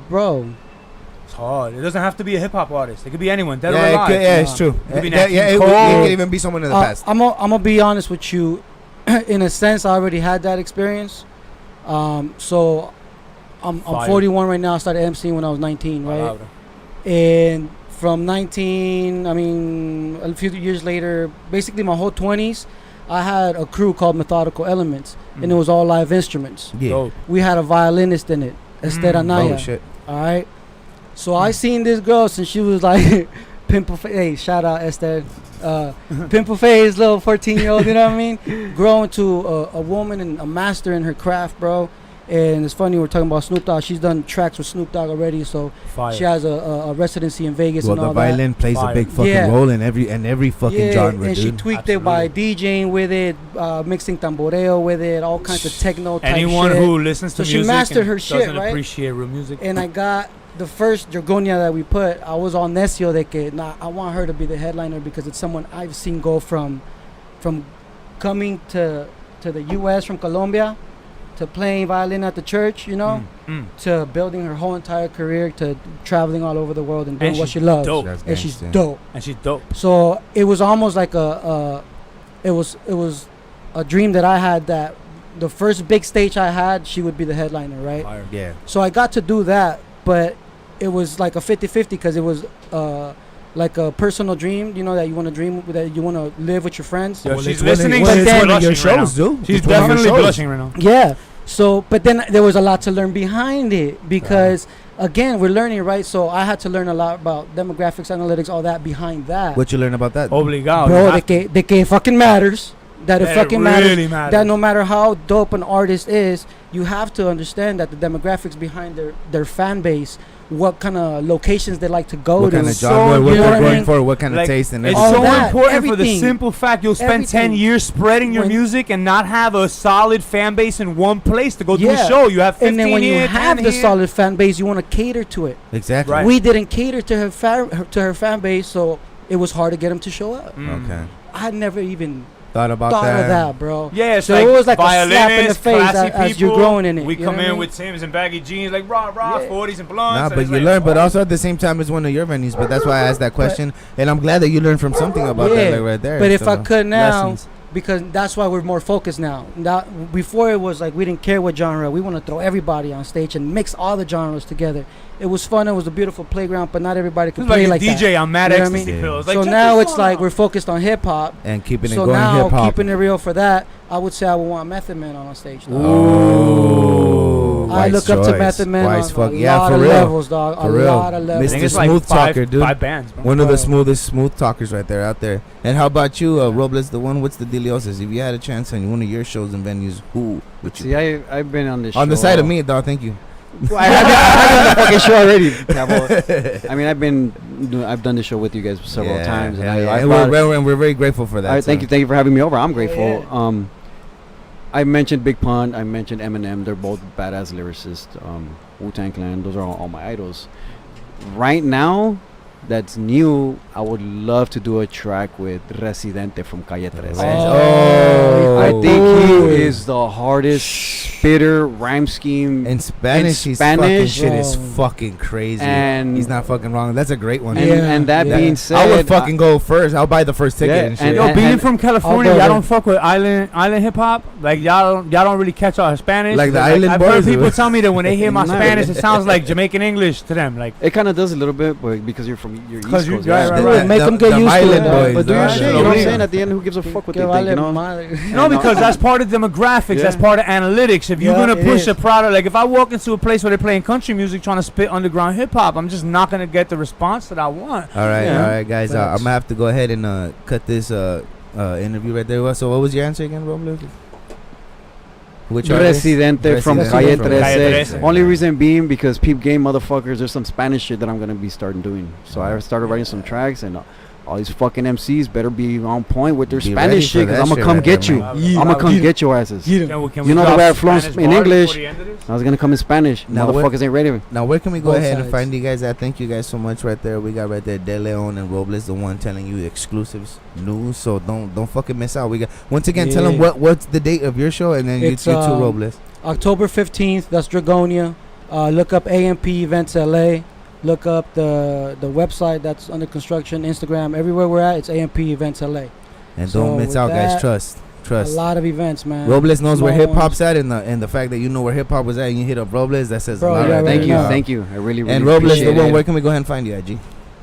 bro.
It's hard. It doesn't have to be a hip hop artist. It could be anyone, dead or
Yeah,
alive.
it's true.
Could be
Yeah,
Nat
yeah,
King
it
Cole.
could even be someone in the past.
I'm gonna be honest with you. In a sense, I already had that experience. So I'm
Fire.
41 right now. I started emceeing when I was 19, right? And from 19, I mean, a few years later, basically my whole 20s, I had a crew called Methodical Elements, and it was all live instruments.
Yeah.
Dope.
We had a violinist in it, Esther Anaya.
Oh, shit.
All right. So I seen this girl since she was like pimple face. Hey, shout out Esther. Pimple face, little 14-year-old, you know what I mean? Grow into a woman and a master in her craft, bro. And it's funny, we're talking about Snoop Dogg. She's done tracks with Snoop Dogg already, so
Fire.
she has a residency in Vegas
Well,
and all
the violin plays a
Fire.
big fucking
Yeah.
role in every fucking
yeah,
genre,
and she
dude.
tweaked it by DJing with it, mixing tamboreo with it, all kinds of techno type
Anyone
shit.
who listens to
So she
music
mastered
and
her shit,
doesn't
right?
appreciate real music.
And I got the first Dragonia that we put. I was on Necio de que I want her to be the headliner because it's someone I've seen go from coming to the U.S. from Colombia to playing violin at the church, you know, to building her whole entire career to traveling all over the world and doing
And
what
she's
she loves.
dope.
That's
And she's
gangsta.
dope.
And she's dope.
So it was almost like it was a dream that I had that the first big stage I had, she would be the headliner, right?
Fire.
Yeah.
So I got to do that, but it was like a 50-50 because it was like a personal dream, you know, that you want to dream, that you want to live with your friends.
Yo,
Well,
she's
it's one of-
listening.
well,
She's
it's one of
blushing
your
right now.
shows, dude.
She's
It's one of your
definitely
shows.
blushing right now.
Yeah. So, but then there was a lot to learn behind it because, again, we're learning, right? So I had to learn a lot about demographics, analytics, all that behind that.
What you learn about that?
Obligado.
Bro, de que it fucking matters. That it
That it
fucking
really
matters.
matters.
That no matter how dope an artist is, you have to understand that the demographics behind their fan base, what kind of locations they like to go
What
to.
kind of
So
genre? What
you know
they're
what I
going
mean?
for? What kind of
Like,
taste and
It's
everything?
all
so
that,
important for the
everything.
simple fact you'll spend 10
Everything.
years spreading your
When-
music and not have a solid fan base in one place to go do a
Yeah.
show. You have 15
And then when you
here,
have
10
the
here.
solid fan base, you want to cater to it.
Exactly.
Right.
We didn't cater to her fan base, so it was hard to get them to show up.
Okay.
I had never even
Thought about
thought
that.
of that, bro.
Yeah, it's
So
like
it was like a slap in the
violinists,
face
classy
as you're
people.
growing in it.
We
you know
come
what I
in
mean?
with Timbs and baggy jeans, like rah,
Yeah.
40s and blunts.
Nah,
and
but
it's
you
like,
learn, but
oh.
also at the same time, it's one of your venues. But that's why I asked that question, and I'm glad that you learned from something about
Yeah,
that, like right there.
But if
so.
I could now,
Lessons.
because that's why we're more focused now. Before it was like we didn't care what genre. We want to throw everybody on stage and mix all the genres together. It was fun. It was a beautiful playground, but not everybody could play like
DJ
that.
on Mad
You know what I
Ecstasy
mean?
pills.
So now it's like we're focused on hip hop.
And keeping it
So
going
now
hip hop.
keeping it real for that, I would say I would want Method Man on stage. Dog.
Ooh,
I
wise
look up to
choice.
Method Man
Wise
on
fuck.
a
Yeah,
lot
for
of
real.
levels, dog.
For
a
real.
lot of levels.
I think
Mr.
it's like
Smooth Talker, dude.
5 bands, bro.
One of the
Bro.
smoothest smooth talkers right there out there. And how about you, Rohblez, the one? What's the dealio? Says if you had a chance on one of your shows and venues, who would you?
See, I've been on this
On
show.
the side of me, dog. Thank you.
Well, I've been on the fucking show already. Cabo. I mean, I've done this show with you guys several times, and I
and we're very grateful for that.
All right, thank you for having me over. I'm grateful.
Yeah.
I mentioned Big Pun. I mentioned Eminem. They're both badass lyricists. Wu-Tang Clan. Those are all my idols. Right now, that's new. I would love to do a track with Residente from Calle 13.
Oh,
I think he is the hardest spitter, rhyme scheme.
In Spanish,
In
his fucking
Spanish,
shit is
bro.
fucking crazy.
And-
he's not fucking wrong. That's a great one.
And that
Yeah.
being said,
I would fucking go first. I'll buy the first ticket
Yeah,
and shit.
and-
Yo, being from California,
I'll go
y'all
there.
don't fuck with island hip hop. Like y'all don't really catch all Spanish.
Like the island
I've
boys,
heard people
dude.
tell me that when they hear my
Nah.
Spanish, it sounds like Jamaican English to them. Like
it kind of does a little bit, but because you're East
'Cause you-
Coast,
right, right,
The-
right.
Make them get
the
used to
island
it.
boys,
But do your
dog.
shit.
Yeah.
You know what I'm
Yeah.
saying? At the end, who gives a fuck what they
Que
think? You
vale
know?
madre.
no, because that's part of demographics. That's
Yeah.
part of analytics. If you're
Yeah,
gonna
it
push
is.
a product, like if I walk into a place where they're playing country music, trying to spit underground hip hop, I'm just not gonna get the response that I want.
All right, guys. I'm
Facts.
gonna have to go ahead and cut this interview right there. So, what was your answer again, Rohblez? Which artist?
Residente from
Residente
Calle
from
13.
Calle 13.
Only reason being because peep game motherfuckers, there's some Spanish shit that I'm gonna be starting doing. So I started writing some tracks, and all these fucking MCs better be on point with their
Be ready
Spanish
for
shit, because
that
I'm gonna
shit
come
right
get
there,
you.
man.
Yeah.
I'm gonna come
Yeah.
get your asses.
Get 'em.
Can we
You know the
drop
way I
some
flow in
Spanish
in
bars
English?
before the end of this?
I was gonna come in Spanish.
Now
Motherfuckers ain't ready.
Now, where can we go
Both
ahead and
sides.
find you guys at? Thank you guys so much right there. We got right there Deleon and Rohblez, the one telling you exclusives news. So don't fucking miss out. We got once again. Tell them
Yeah.
what's the date of your show, and then
It's,
you too, Rohblez.
October 15th. That's Dragonia. Look up AMP Events LA. Look up the website that's under construction. Instagram, everywhere we're at, it's AMP Events LA.
And
So
don't miss
with
out, guys.
that,
Trust.
A lot of events, man.
Rohblez knows where
Small
hip hop's
ones.
at, and the fact that you know where hip hop was at, and you hit up Rohblez, that says
Bro,
a lot.
yeah,
right
Thank
there.
you,
Yeah.
thank you. I really, really
And Rohblez, the
appreciate
one.
it.
Where can we go ahead and find you, IG?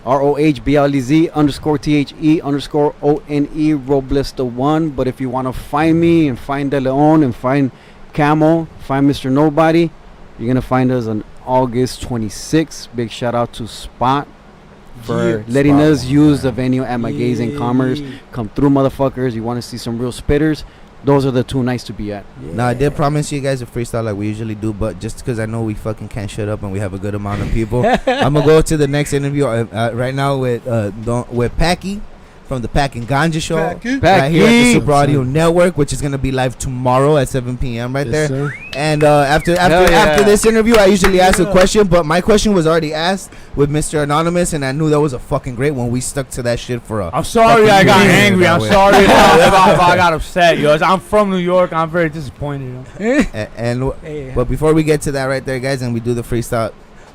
ROHBLEZ_THE_ONE Rohblez the one. But if you want to find me and find Deleon and find Camo, find Mr. Nobody, you're gonna find us on August 26th. Big shout out to Spot for
Yeah.
letting
Spot
us
one,
use the
man.
venue at my Gaze and
Yeah.
Commerce. Come through, motherfuckers. You want to see some real spitters? Those are the two nights to be at.
Now, I did promise you guys a freestyle like we usually do, but just because I know we fucking can't shut up and we have a good amount of people, I'm gonna go to the next interview right now with Packy from the Pack and Ganja Show right here at the
Packy.
Super Audio Network, which is gonna be live tomorrow at 7 p.m. right there.
Sir.
And after
yeah.
this interview, I usually ask a question, but my question was already asked with Mr. Anonymous, and I knew that was a fucking great one. We stuck to that shit for a.
I'm sorry
fucking
I got
year
angry.
that
I'm
way.
sorry if I got upset, yo. I'm from New York. I'm very disappointed. Yo.
And
Hey,
but before we get to that right there, guys, and we do the freestyle,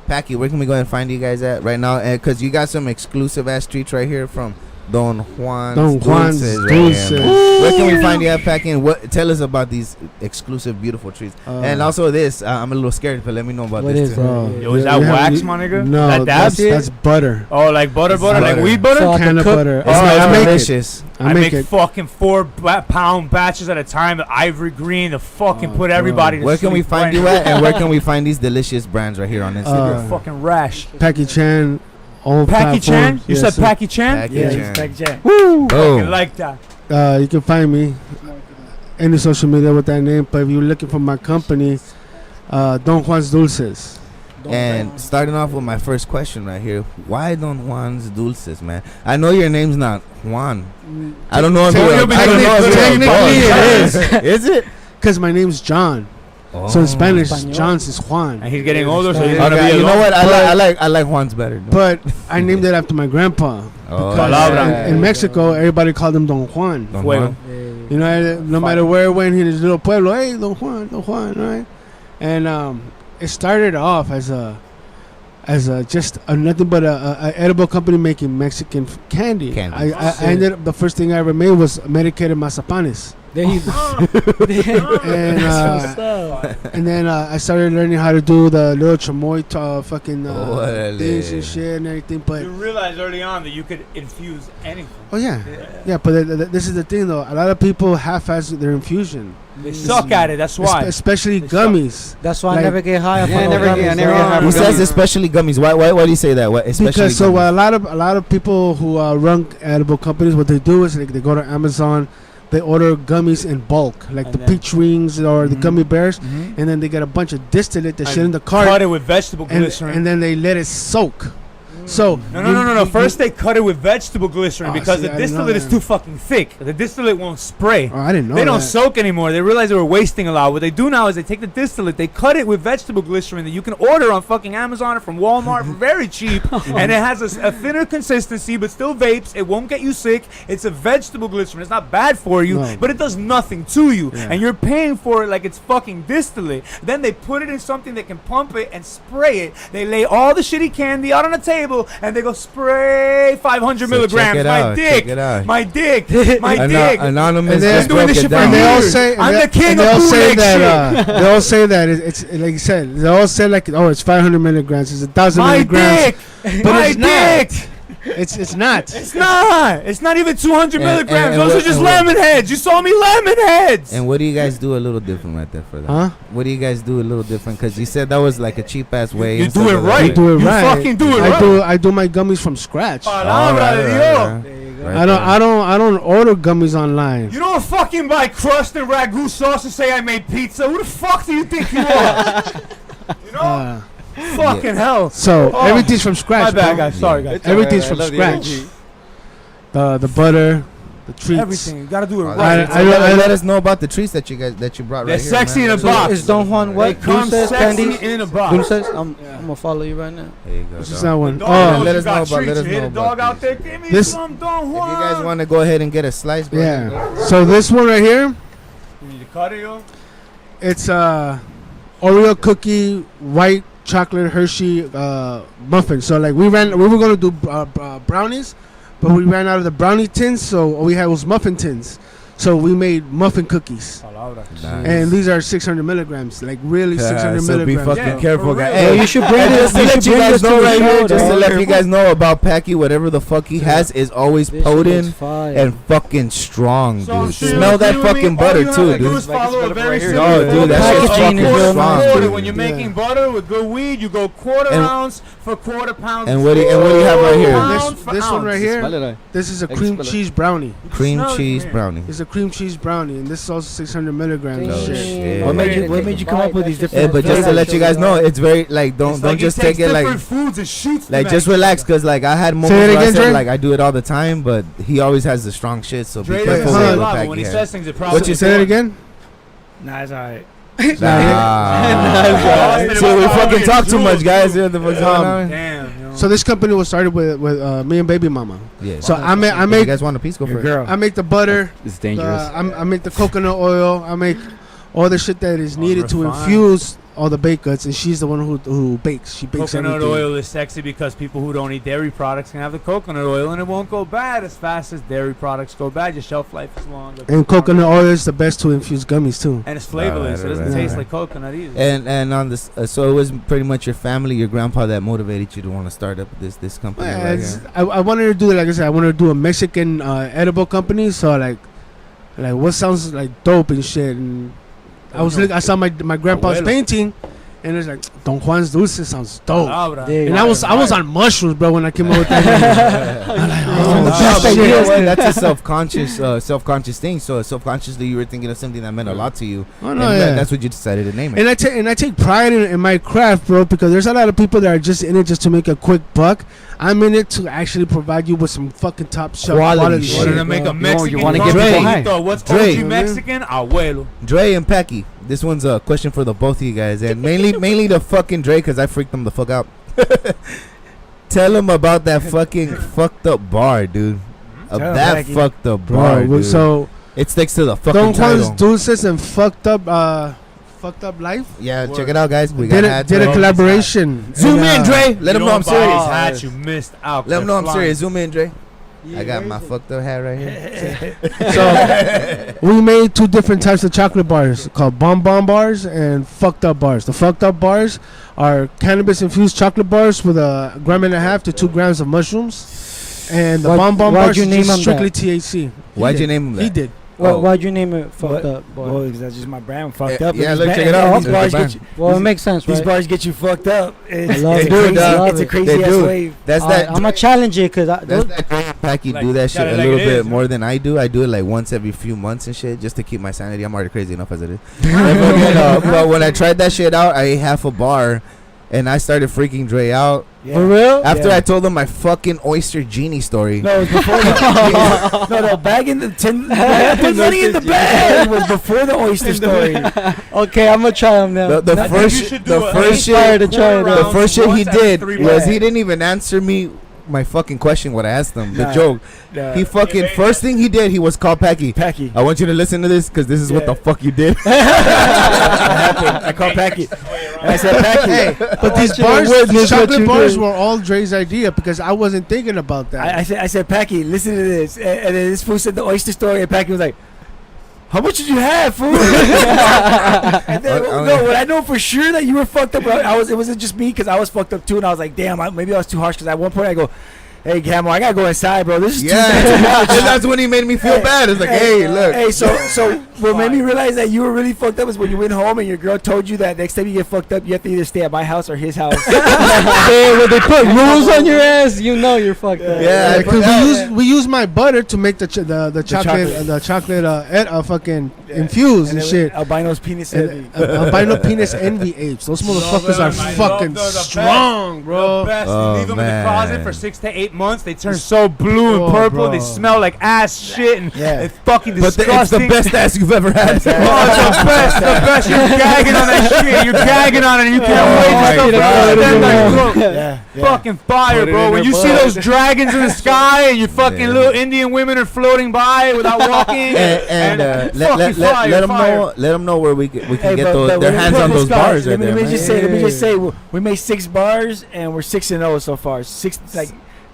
Packy, where can we go and find you guys at right now? Because you got some exclusive ass treats right here from Don Juan's
Juans
Dulces right here,
Dulces.
man. Where can we find you at, Packy? And tell us about these exclusive, beautiful treats. And also this, I'm a little scared, but let me know about
What
this
is
too.
that?
Yo, is that wax, my nigga?
No,
That dabs?
that's butter.
Oh, like butter,
It's
like
butter.
weed butter?
So I
Can
can
of
cook-
butter.
It
Oh,
smells
I make it.
delicious.
I
I
make
make
it.
fucking 4-pound batches at a time. The ivory green, the fucking
Oh,
put
bro.
everybody to
Where can we
sleep
find
right
you
now.
at? And where can we find these delicious brands right here on Instagram?
Fucking rash.
Packy Chan. All
Packy Chan?
platforms.
You
Yes,
said
sir.
Packy Chan?
Packy
Yeah,
Chan.
Packy Chan.
Fucking
Boom.
like that.
You can find me any social media with that name. But if you're looking for my company, Don Juans Dulces.
And starting off with my first question right here, why Don Juan's Dulces, man? I know your name's not Juan. I don't know if you're. I don't know if
Technically
you're a boy. Is it?
Because my name's John.
Oh.
So in Spanish,
Espanol.
John's is Juan.
And he's getting older, so he's
Okay,
gonna
Okay,
be
you know
alone.
what? I like Juan's better.
But I named it after my grandpa.
Oh,
Because
Palabra.
in Mexico, everybody called him Don Juan.
Don
Fuego.
Juan.
You know, no matter where it went, in his little pueblo, hey, Don Juan, right? And it started off as as just nothing but a edible company making Mexican candy. I ended up, the first thing I ever made was medicated mazapanes.
There you
And then I started learning how to do the little chamoy fucking things and shit and everything. But
You realized early on that you could infuse anything.
oh yeah. But this is the thing though. A lot of people half-ass their infusion.
They suck at it. That's why.
Especially gummies.
That's why
Like-
I never get high.
Yeah, I never get high.
He says especially gummies. Why do you say that? What, especially
Because so
gummies?
a lot of people who run edible companies, what they do is like they go to Amazon, they order gummies in bulk, like
And
the
then-
peach rings or the gummy bears,
Mhm.
and then they get a bunch of distillate that
And
shit in the cart,
Cut it with vegetable
and,
glycerin.
and then they let it soak. So
No. First they cut it with vegetable glycerin
Oh,
because
see,
the
I didn't know
distillate is
that.
too fucking thick. The distillate won't spray.
Oh, I didn't know
They don't
that.
soak anymore. They realize they were wasting a lot. What they do now is they take the distillate, they cut it with vegetable glycerin that you can order on fucking Amazon or from Walmart for very cheap, and it has a thinner consistency but still vapes. It won't get you sick. It's a vegetable glycerin. It's not bad for you,
No.
but it does nothing to you,
Yeah.
and you're paying for it like it's fucking distillate. Then they put it in something that can pump it and spray it. They lay all the shitty candy out on a table and they go spray 500
So
milligrams.
check it
My
out,
dick,
check it out.
my dick, my dick.
Anonymous
And then-
just
Been doing
broke
this
it
shit for
down.
And they all
years.
say,
I'm the king
and they
of
all say
bootleg
that they all say that it's like you said. They all say like, oh, it's 500 milligrams. It's 1,000
My
milligrams.
dick,
But
my
it's not.
dick.
It's not.
It's not. It's not even 200
And-
milligrams.
and
Those
what-
are just
and what-
lemon heads. You saw me lemon heads.
And what do you guys do a little different right there for that?
Huh?
What do you guys do a little different? Because you said that was like a cheap ass way.
You
and
do
stuff
it
like
right.
You do it
You
right.
fucking do it
I
right.
I do my gummies from scratch.
Palabra de Dios.
Right
I don't order gummies online.
You don't fucking buy crust and ragu sauce and say I made pizza. Who the fuck do you think you are? You know? Fucking hell.
So
Oh,
everything's from scratch.
My bad,
bro.
guys. Sorry, guys.
Everything's from scratch. The butter, the treats.
Everything. You gotta do it
All
right.
right. Let us know about the treats that you brought
They're
right here.
sexy
man.
in a
So
box.
is Don Juan
They
what?
come
Dulces,
sexy
candies?
in a box.
Dulces? I'm gonna follow you right now.
There you go.
This is
dog.
that one.
Dog,
Oh,
let
you
us
got
know about-
treats.
let us
You hear
know
the dog
about
out there? Give me
This-
some Don Juan.
If you guys want to go ahead and get a slice, go ahead.
yeah. So this one right here,
You need to cut it, yo.
it's Oreo cookie white chocolate Hershey muffin. So like we were gonna do brownies, but we ran out of the brownie tins, so all we had was muffin tins. So we made muffin cookies,
Nice.
and these are 600 milligrams, like really 600
so be
milligrams.
fucking
Yeah,
careful,
for
guys.
real.
Hey,
you should bring
just to
this.
let you guys know right here, just to let
dog.
you guys know about Packy, whatever the fuck he has is always
This shit
potent
looks fire.
and fucking strong,
So I'm
dude.
sure you
Smell that
agree with me.
fucking
All
butter
you have
too,
to do
dude.
is follow a very
right here.
simple
Oh, dude, that
shit's
packaging
fucking
is
strong,
quarter.
dude.
When you're
Yeah.
making butter with good weed, you go quarter
And-
ounce for quarter pound.
And what do you have right here?
Pound for
This one right
ounce.
here, this is a cream
Explain it.
cheese brownie.
Cream
Smell it
cheese
from here.
brownie.
It's a cream cheese brownie, and this is also 600 milligrams.
Oh,
and shit.
shit.
What made you?
Yeah.
What made you come up with these different?
Hey, but just to let you guys know, it's very like don't
It's like
just
he takes
take it like
different foods and shoots them
like
at
just
each
relax,
other.
cause like I had moments
Say it
where I
again,
said
Dre?
like I do it all the time, but he always has the strong shit. So be
Dre
careful
doesn't
with
say a
what
lot, but
Packy
when he
has.
says things, it probably.
What you
Say that again.
Nah, it's alright.
Nah. So we fucking talk too much, guys. What the fuck's going on?
Damn. Yo.
So this company was started with me and Baby Mama.
Yeah.
So I
If you
make
guys want a piece, go for it.
Girl.
I make the butter.
It's dangerous.
I make the coconut oil. I make all the shit that is needed to
refined.
infuse all the baked goods, and she's the one who bakes. She bakes
Coconut
everything.
oil is sexy because people who don't eat dairy products can have the coconut oil and it won't go bad as fast as dairy products go bad. Your shelf life is longer.
And coconut oil is the best to infuse gummies too.
And it's flavorless.
Right,
It doesn't
right,
taste
right.
like coconut either.
And on this, so it was pretty much your family, your grandpa that motivated you to want to start up this company.
Yeah,
right
it's-
here.
I wanted to do, like I said, I wanted to do a Mexican edible company. So like what sounds like dope and shit. And I saw my grandpa's
Abuelo.
painting, and it's like Don Juan's Dulces sounds dope.
Palabra.
There you
And
go.
I was on mushrooms, bro, when I came up with that. I'm like, oh,
Nah,
shit.
but you know what? That's a self-conscious thing. So subconsciously, you were thinking of something that meant a lot to you.
Oh,
And
no,
that-
yeah.
that's what you decided to name it.
And I take pride in my craft, bro, because there's a lot of people that are just in it just to make a quick buck. I'm in it to actually provide you with some fucking top shelf quality
You wanted
shit.
to make a
bro.
Mexican.
wanna
get
company,
people
you
high.
thought, what's
Dre.
OG Mexican? Abuelo.
Dre and Packy, this one's a question for the both of you guys, and mainly the fucking Dre, because I freaked them the fuck out. Tell him about that fucking fucked up bar, dude. Of
Tell him,
that
Packy.
fucked up bar,
Bro,
dude.
so
It sticks to the fucking
Don Juan's
title.
Dulces and fucked up Fucked Up Life.
Yeah, check it out, guys. We
Did
got
a collaboration.
Zoom
And,
in, Dre. Let them know I'm serious.
Hat, you missed out.
Let them know I'm
Flying.
serious. Zoom in, Dre.
Yeah,
I got
where
my
is it?
fucked up hat right here.
So we made 2 different types of chocolate bars called Bomb bars and Fucked Up bars. The Fucked Up bars are cannabis infused chocolate bars with 1.5 grams to 2 grams of mushrooms, and the
Why'd
Bomb
you
bars is
name
just
them
strictly
that?
THC.
Why'd you name him that?
He did.
Why'd you name it Fucked Up? Boy?
Well, because that's just my brand. Fucked
Yeah,
up.
yeah,
And
look,
these
check
ba-
it out.
These
These
bars
are
get you.
Well, it makes sense,
These
right?
bars get you fucked up. It's,
love
it's,
it.
a crazy,
Dude,
it's a
they
crazy ass
do.
wave.
That's that.
I'm gonna challenge it because
That's that Packy
Like,
do that shit
got it
a
like
little
it
bit
is,
more than I do. I do it like once every few months and shit just to keep my sanity. I'm already crazy enough as it is. But when I tried that shit out, I ate half a bar and I started freaking Dre out.
Yeah.
for real.
After
Yeah.
I told him my fucking oyster genie story.
No, it was before the bag in the tin. Put money in the bag. It was before the oyster story.
Okay, I'm gonna try them now.
The
I think
first
you should
the
do a-
first
Inspired
shit
to try it
the
out.
first shit he
Once every
did
3
was
months.
he didn't even answer me my fucking question what I asked him. The
Nah.
joke.
Nah.
He fucking first thing he did, he was called Packy.
Packy.
I want you to listen to this because this is what
Yeah.
the fuck you did.
I called Packy. And I said, Packy.
But these
you to
bars,
witness
these
what
chocolate
you
bars
did.
were all Dre's idea because I wasn't thinking about that.
I said, Packy, listen to this. And then this fool said the oyster story, and Packy was like, how much did you have, fool? And then, no, when I know for sure that you were fucked up, it wasn't just me because I was fucked up too, and I was like, damn, maybe I was too harsh because at one point I go, hey, Camo, I gotta go inside, bro. This is too
Yeah, and that's when he made me feel bad. It's like, hey, look.
Hey, so what made me realize that you were really fucked up is when you went home and your girl told you that next time you get fucked up, you have to either stay at my house or his house.
Hey, when they put rules on your ass, you know you're fucked up.
Yeah,
because we use my butter to make the chocolate fucking infused and
then
shit.
Albino's penis heavy.
Albino penis envy apes. Those motherfuckers are fucking strong, bro.
The best.
Oh,
You leave them in the
man.
closet for 6 to 8 months. They turn so blue
Oh,
and purple.
bro.
They smell like ass shit and
Yeah.
it's fucking
But it's the
disgusting.
best ass you've ever had.
Oh, it's the best, the best. You're gagging on that shit. You're gagging on it, and you can't
Oh
wait
my
to stuff
God.
it in my throat.
Yeah.
Fucking fire,
Put it
bro.
in
When
their
you see
butt.
those dragons in the sky and your fucking
Yeah.
little Indian women are floating by without walking,
And let
fucking fire,
them
fire.
know. Let them know where we can
Hey,
get
but
those, their
when
hands
we
on
put
those
this
bars
guy-
right there.
Let me
man.
just say, we made 6 bars and we're 6-0 so far.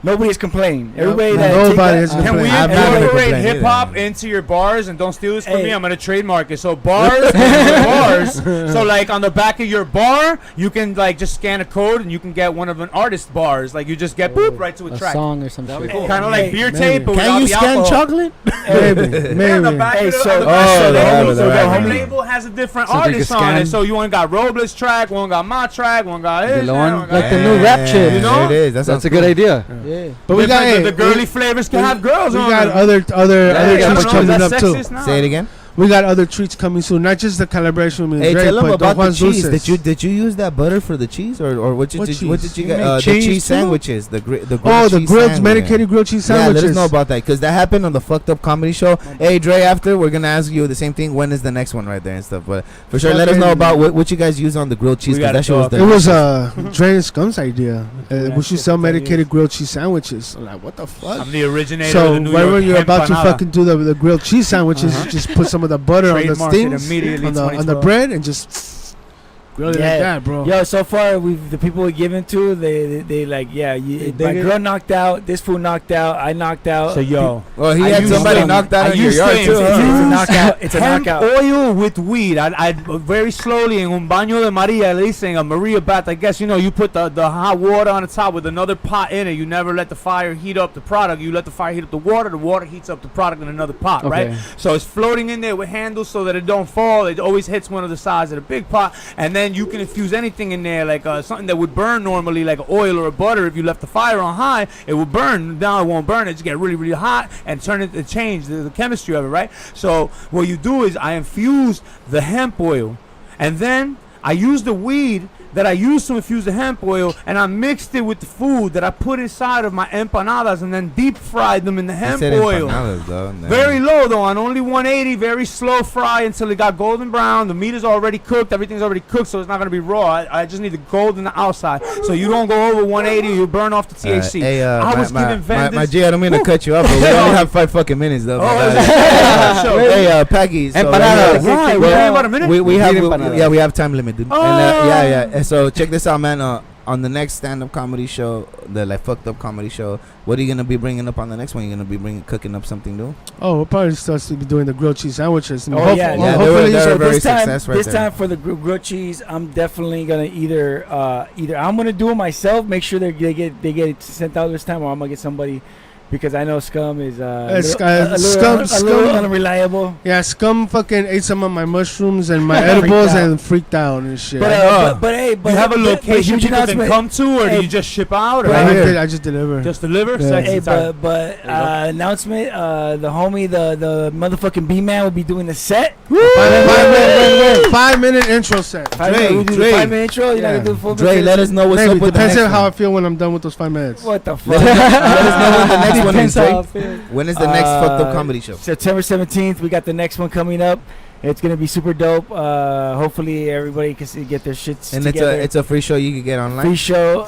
Nobody has complained. Everybody that
Nobody
take
has
that-
Can we
I'm not gonna
incorporate
complain
hip hop
either.
into your bars and don't steal this from
Hey.
me? I'm gonna trademark it. So bars, bars. So like on the back of your bar, you can like just scan a code and you can get one of an artist's bars. Like you just get boop right to a
A
track.
song or some
That'd be
shit.
cool.
Kind of like
Hey,
beer
maybe.
tape, but
Can you
without the
scan
alcohol.
chocolate? Maybe,
Yeah, on the
maybe.
back
Hey,
of the,
so-
on the
Oh,
back of the
the
homie,
homie,
so
the
the
homie.
homie label has a different
Something
artist
to
on
scan.
it. So you one got Rohblez track, one got my track, one got his,
Deleon.
one got
Like the new rap shit.
You know?
There it is.
That's a good idea.
Yeah.
But we got
the girly flavors can have girls
we
on
got
them.
other
Yeah, I don't
treats
know,
coming
is
up
that
too.
sexist? No.
Say it again.
We got other treats coming soon. Not just the collaboration with
Hey,
Dre,
tell them
but the
about the
Juans
cheese.
Dulces.
Did you use that butter for the cheese or what did
What
you
cheese?
get?
You make
The
cheese
cheese
too?
sandwiches. The grilled
Oh, the
cheese
grilled
sandwich.
medicated grilled cheese
Yeah,
sandwiches.
let us know about that because that happened on the Fucked Up Comedy Show. Hey, Dre, after we're gonna ask you the same thing. When is the next one right there and stuff? But for sure, let us know about what you guys use on the grilled cheese
We
because
gotta
that shit was
talk.
It
delicious.
was Dre and Scum's idea. We should sell medicated grilled cheese sandwiches. I'm like, what the fuck?
I'm the originator
So
of the New
right
York
when you're about to
empanada.
fucking do the grilled cheese sandwiches, you just put some of the butter on the
Trademark it
stings,
immediately,
on the
2012.
bread, and just grill it
Yeah.
like that, bro.
Yo, so far the people we given to, they like, yeah, my
dig it?
girl knocked out, this fool knocked out, I knocked out.
So yo,
Well, he
I
had
used
somebody
them.
knocked out
I
in your
used
yard
things.
too.
It's a
Huh?
knockout. It's a
hemp
knockout.
oil with weed. I very slowly in un baño de Maria, le dicen a Maria bath. I guess you put the hot water on the top with another pot in it. You never let the fire heat up the product. You let the fire heat up the water. The water heats up the product in another pot, right?
Okay.
So it's floating in there with handles so that it don't fall. It always hits one of the sides of the big pot, and then you can infuse anything in there, like something that would burn normally, like oil or a butter. If you left the fire on high, it will burn. Now it won't burn. It just get really, really hot and change the chemistry of it, right? So what you do is I infuse the hemp oil, and then I use the weed that I used to infuse the hemp oil, and I mixed it with the food that I put inside of my empanadas, and then deep fried them in the hemp oil. Very low though, on only 180, very slow fry until it got golden brown. The meat is already cooked, everything's already cooked, so it's not gonna be raw. I just need the gold on the outside, so you don't go over 180, you burn off the THC.
I was giving vendors. My G, I don't mean to cut you off, but we only have 5 fucking minutes though. Hey, Peggy. So
right, we have about a minute.
We have time limit, dude. And so check this out, man. On the next stand-up comedy show, the like fucked up comedy show, what are you gonna be bringing up on the next one? You gonna be cooking up something new?
Oh, we'll probably start to be doing the grilled cheese sandwiches.
Hopefully they're a very success right
this
there.
time for the grilled cheese, I'm definitely gonna either I'm gonna do it myself, make sure they get sent out this time, or I'm gonna get somebody. Because I know Scum is a little unreliable.
Yeah, Scum fucking ate some of my mushrooms and my edibles and freaked out and shit.
But hey,
you have a location people can come to, or do you just ship out? Or
I just deliver.
Just deliver?
Yeah.
Hey, but announcement, the homie, the motherfucking B-Man will be doing the set.
5-minute intro set.
5-minute intro? You're not going to do the full
Dre, let us know what's up with the
depends
next
on how
one.
I feel when I'm done with those 5 minutes.
What the fuck?
Let us know when the next one is, Dre. When is the next fucked up comedy show?
September 17th. We got the next one coming up. It's gonna be super dope. Hopefully everybody can get their shits together.
And it's a free show you can get online.
Free show.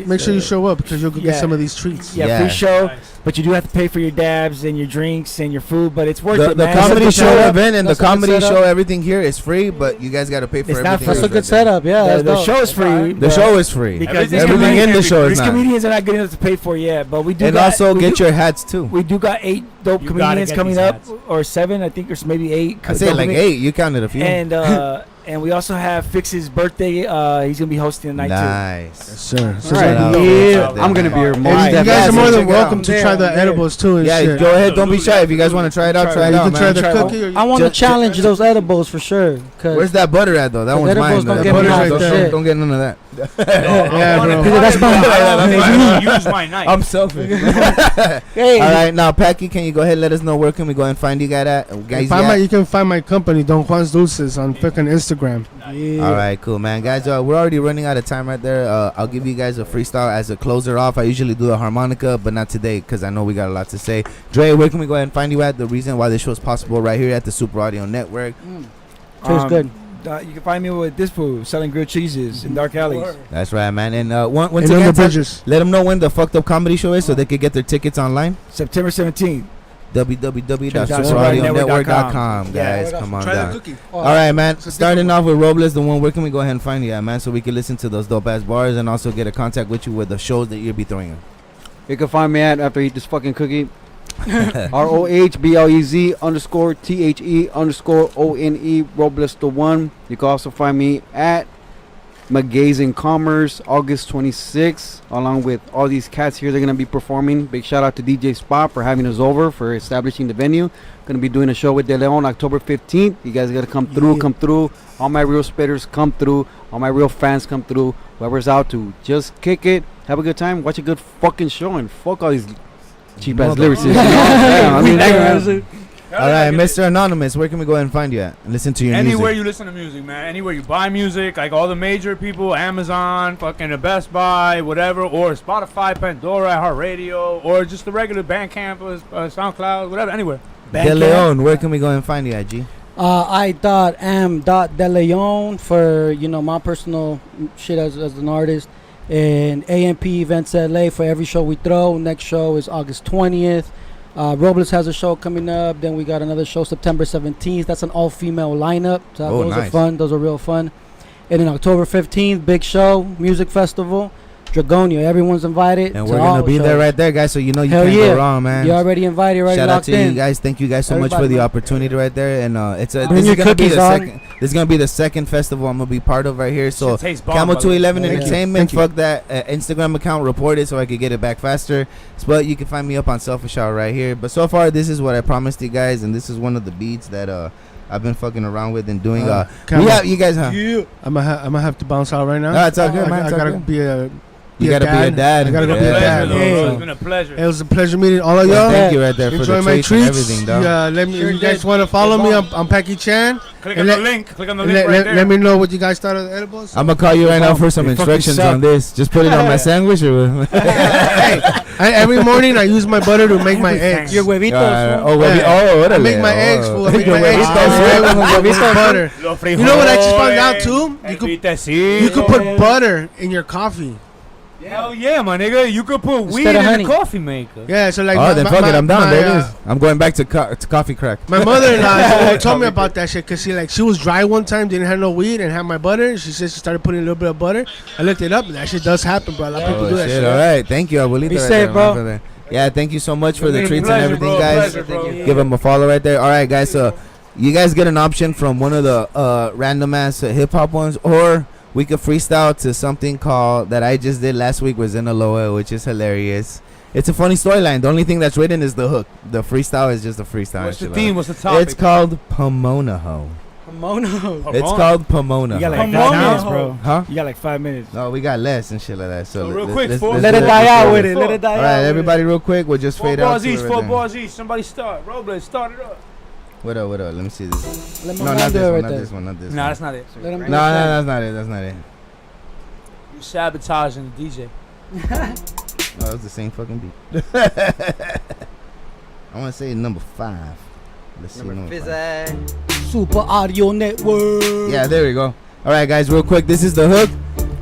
Make sure you show up because you'll get some of these treats.
Yeah, free show. Nice. But you do have to pay for your dabs and your drinks and your food. But it's worth it.
The comedy show event and the comedy show, everything here is free. But you guys got to pay for everything.
That's a good setup. Yeah,
the show is free.
The show is free
because
everything in the show is
not.
These
comedians are not good enough to pay for yet. But we do.
And also get your hats too.
We do got 8 dope comedians coming up, or 7, I think, or maybe 8.
I say like 8. You counted a few.
And we also have Fix's birthday. He's gonna be hosting the night too.
Nice.
Yes, sir.
I'm gonna be here.
You guys are more than welcome to try the edibles too.
Yeah, go ahead. Don't be shy. If you guys want to try it out, try it out,
man. Try the cookie.
I want to challenge those edibles for sure.
Where's that butter at though? That one's mine.
Don't get
don't get none of that.
Yeah, bro.
That's mine.
Use my knife.
I'm selfish. All right, now Packy, can you go ahead and let us know where can we go and find you guys at?
You can find my company, Juans Dulces, on fucking Instagram.
Yeah. All right, cool, man. Guys, we're already running out of time right there. I'll give you guys a freestyle as a closer off. I usually do a harmonica, but not today because I know we got a lot to say. Dre, where can we go ahead and find you at? The reason why this show is possible right here at the Super Audio Network.
Tastes good.
You can find me with this food selling grilled cheeses in dark alleys.
That's right, man. And once again, let them know when the fucked up comedy show is so they can get their tickets online.
September 17th.
www.superaudionetwork.com, guys. Come on down. All right, man. Starting off with Rohblez, the one. Where can we go ahead and find you at, man, so we can listen to those dope ass bars and also get a contact with you with the shows that you'll be throwing in.
You can find me at after I eat this fucking cookie. ROHBLEZ_THE_ONE Rohblez the one. You can also find me at McGazing Commerce August 26th, along with all these cats here. They're gonna be performing. Big shout out to DJ Spot for having us over, for establishing the venue. Gonna be doing a show with Deleon October 15th. You guys gotta come through. All my real spitters come through. All my real fans come through. Whoever's out to just kick it, have a good time, watch a good fucking show, and fuck all these cheap ass lyricists.
All right, Mr. Anonymous, where can we go ahead and find you at and listen to your music?
Anywhere you listen to music, man. Anywhere you buy music, like all the major people, Amazon, fucking the Best Buy, whatever, or Spotify, Pandora, iHeartRadio, or just the regular Bandcamp, SoundCloud, whatever, anywhere.
Deleon, where can we go and find you at, G?
I.am.deleon for, my personal shit as an artist. And AMP Events LA for every show we throw. Next show is August 20th. Rohblez has a show coming up. Then we got another show September 17th. That's an all-female lineup. So those are fun. Those are real fun. And then October 15th, big show, music festival. Dragonia, everyone's invited.
And we're going to be there right there, guys, so you can't go wrong, man.
You're already invited, right?
Shout out to you guys. Thank you guys so much for the opportunity right there. And this is going to be the second festival I'm going to be part of right here. So Camel 211 Entertainment, fuck that Instagram account, report it so I could get it back faster. But you can find me up on Selfish Hour right here. But so far, this is what I promised you guys, and this is one of the beats that I've been fucking around with and doing. You guys, huh?
Yeah. I'm gonna have to bounce out right now.
No, it's all good, man.
I gotta be
You gotta be a dad.
I gotta go be a dad.
It's been a pleasure.
It was a pleasure meeting all of
Well,
y'all.
thank you right there for
Enjoy
the
my
treats and
treats.
everything, dog.
Let me. If you guys want to follow me, I'm Packy Chan.
Click
And
on the link. Click on the link right there.
Let me know what you guys thought of the edibles.
I'm gonna call you right now for some
They fucking
instructions
suck.
on this. Just put it on my sandwich or
Every morning I use my butter to make my eggs.
Your huevitos.
I make my eggs, fool. I make my eggs with butter. You know what I just found out too? You could put butter in your coffee.
Hell yeah, my nigga. You could put weed
Instead of
in
honey.
the coffee maker.
Yeah, so like.
oh, then fuck it. I'm down. There it is. I'm going back to coffee crack.
My mother-in-law told me about that shit because she was dry one time, didn't have no weed, and had my butter. She said she started putting a little bit of butter. I looked it up, and that shit does happen, bro. A lot of people do that shit.
All right. Thank you, Abuelita.
Be
right
safe,
there,
bro.
my brother. Yeah, thank you so much for the
Pleasure,
treats and everything,
bro.
guys.
Pleasure, bro.
Give them a follow right there. All right, guys. So you guys get an option from one of the random ass hip hop ones, or we could freestyle to something called that I just did last week with Zenaloa, which is hilarious. It's a funny storyline. The only thing that's written is the hook. The freestyle is just a freestyle.
What's the
shit
theme?
like
What's the topic?
It's called Pomona Ho.
Pomono.
It's called Pomona.
You got like
Come
5
on.
minutes, bro.
Huh?
You got like 5 minutes.
No, we got less and shit like that. So
So real quick, fool.
let's
Let
do
it die out with
All
it. Let it die out.
right,
with
everybody, real quick. We'll just
4
fade out.
bars
to it
each.
right
4
there.
bars each. Somebody start. Rohblez, start it up.
What up? Let me see this.
it. Let my
No,
man
not
do
this
it
one.
right
Not
there.
this one. Not this
Nah,
one.
that's not it.
Let him
No,
do
no,
it.
that's not it. That's not it.
You sabotaging the DJ.
Oh, it's the same fucking beat. I want to say number 5. Let's see number 5.
Super Audio Network.
Yeah, there we go. All right, guys, real quick. This is the hook.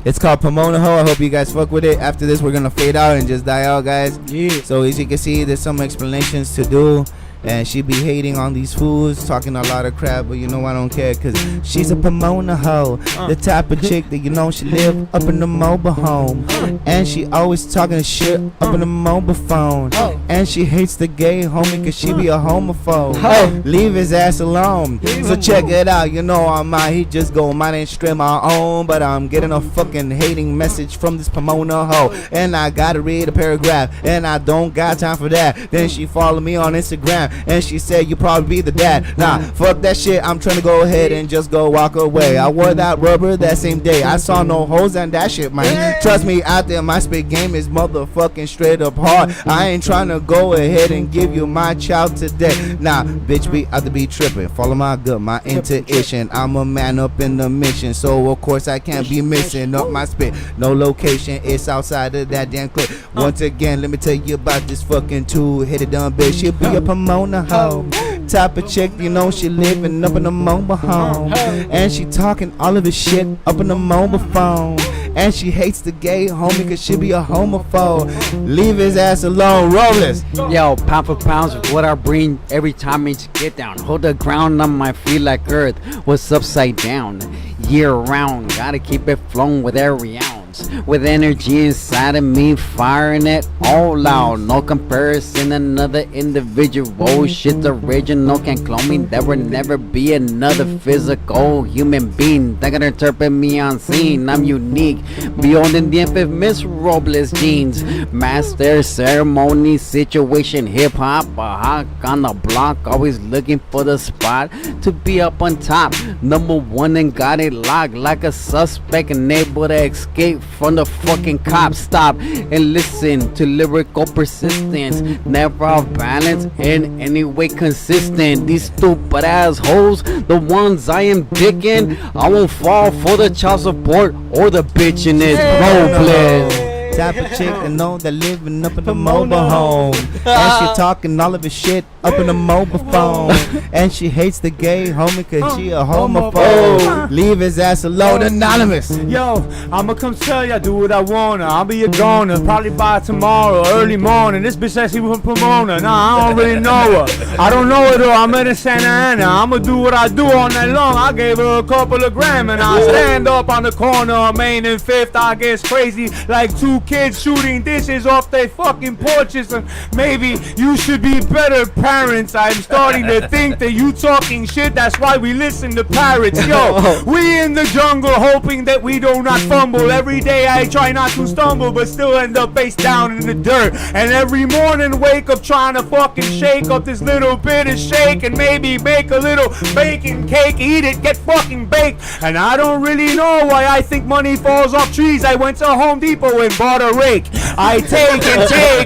It's called Pomona Ho. I hope you guys fuck with it. After this, we're gonna fade out and just die out, guys.
Yeah.
So as you can see, there's some explanations to do. And she be hating on these fools, talking a lot of crap, but you know I don't care, cause she's a Pomona hoe, the type of chick that you know she live up in the mobile home, and she always talking shit up in the mobile phone, and she hates the gay homie cause she be a homophobe. Leave his ass alone. So check it out, you know I'm out, he just go mine and straight my own, but I'm getting a fucking hating message from this Pomona hoe, and I gotta read a paragraph, and I don't got time for that. Then she follow me on Instagram, and she said you probably be the dad. Nah, fuck that shit, I'm trying to go ahead and just go walk away. I wore that rubber that same day, I saw no hoes and that shit, man. Trust me, out there my spit game is motherfucking straight up hard. I ain't trying to go ahead and give you my child today. Nah, bitch be out to be tripping, follow my gut, my intuition. I'm a man up in the mission, so of course I can't be missing up my spit. No location, it's outside of that damn clip. Once again, let me tell you about this fucking two-headed dumb bitch. She'll be a Pomona hoe, type of chick, you know she living up in the mobile home, and she talking all of this shit up in the mobile phone, and she hates the gay homie cause she be a homophobe. Leave his ass alone. Rohblez.
Yo, pound for pounds of what I bring every time it's get down. Hold the ground on my feet like earth was upside down. Year round, gotta keep it flowing with every ounce. With energy inside of me, firing it all out. No comparison, another individual. Shit's original, can't clone me. There will never be another physical human being that can interpret me on scene. I'm unique, beyond the infamous Rohblez genes. Master ceremony situation, hip hop, a hawk on the block, always looking for the spot to be up on top. Number one and got it locked like a suspect and able to escape from the fucking cops. Stop and listen to lyrical persistence, never off balance in any way consistent. These stupid assholes, the ones I am dicking, I won't fall for the child support or the bitch in this Rohblez.
Type of chick I know that living up in the mobile home, and she talking all of his shit up in the mobile phone, and she hates the gay homie cause she a homophobe. Leave his ass alone. Anonymous.
Yo, I'ma come tell ya, do what I wanna. I'll be a goner, probably by tomorrow, early morning. This bitch says she from Pomona. Nah, I don't really know her. I don't know her though, I'm in Santa Ana. I'ma do what I do all night long. I gave her a couple of gram and I stand up on the corner of Main and 5th. I get crazy like 2 kids shooting dishes off their fucking porches. And maybe you should be better parents. I'm starting to think that you talking shit, that's why we listen to parrots. Yo, we in the jungle hoping that we do not fumble. Every day I try not to stumble, but still end up face down in the dirt. And every morning wake up trying to fucking shake up this little bit of shake and maybe make a little bacon cake, eat it, get fucking baked. And I don't really know why I think money falls off trees. I went to Home Depot and bought without a rake. I take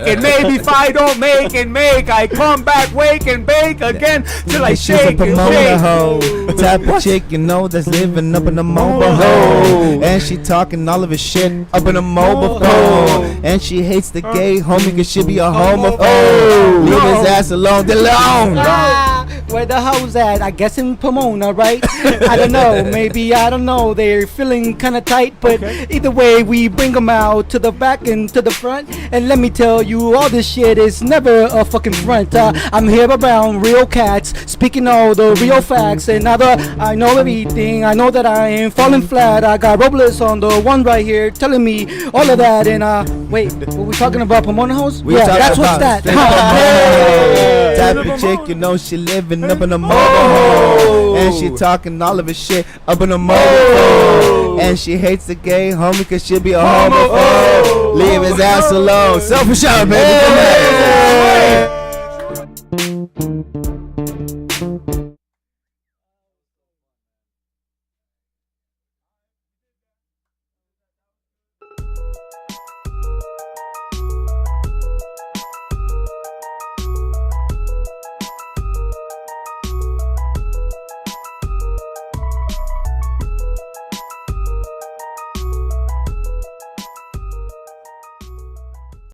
and maybe if I don't make, I come back, wake and bake again till I
She's a
shake and
Pomona
shake.
hoe, type of chick you know that's living up in the mobile hole, and she talking all of her shit up in a mobile phone, and she hates the gay homie 'cause she be a homophobe. Leave his ass alone, Deleon.
Where the hoes at? I guess in Pomona, right? I don't know. Maybe, I don't know. They're feeling kind of tight, but either way, we bring them out to the back and to the front. And let me tell you, all this shit is never a fucking front. I'm here around real cats, speaking all the real facts. And now that I know everything, I know that I ain't falling flat. I got Rohblez on the one right here telling me all of that. And wait, were we talking about Pomona hoes?
We
Yeah,
talking
that's what's
about
that.
type of chick you know she living up in a mobile hole, and she talking all of her shit up in a mobile hole, and she hates the gay homie 'cause she be a homophobe. Leave his ass alone. Self-assured, baby. Come on.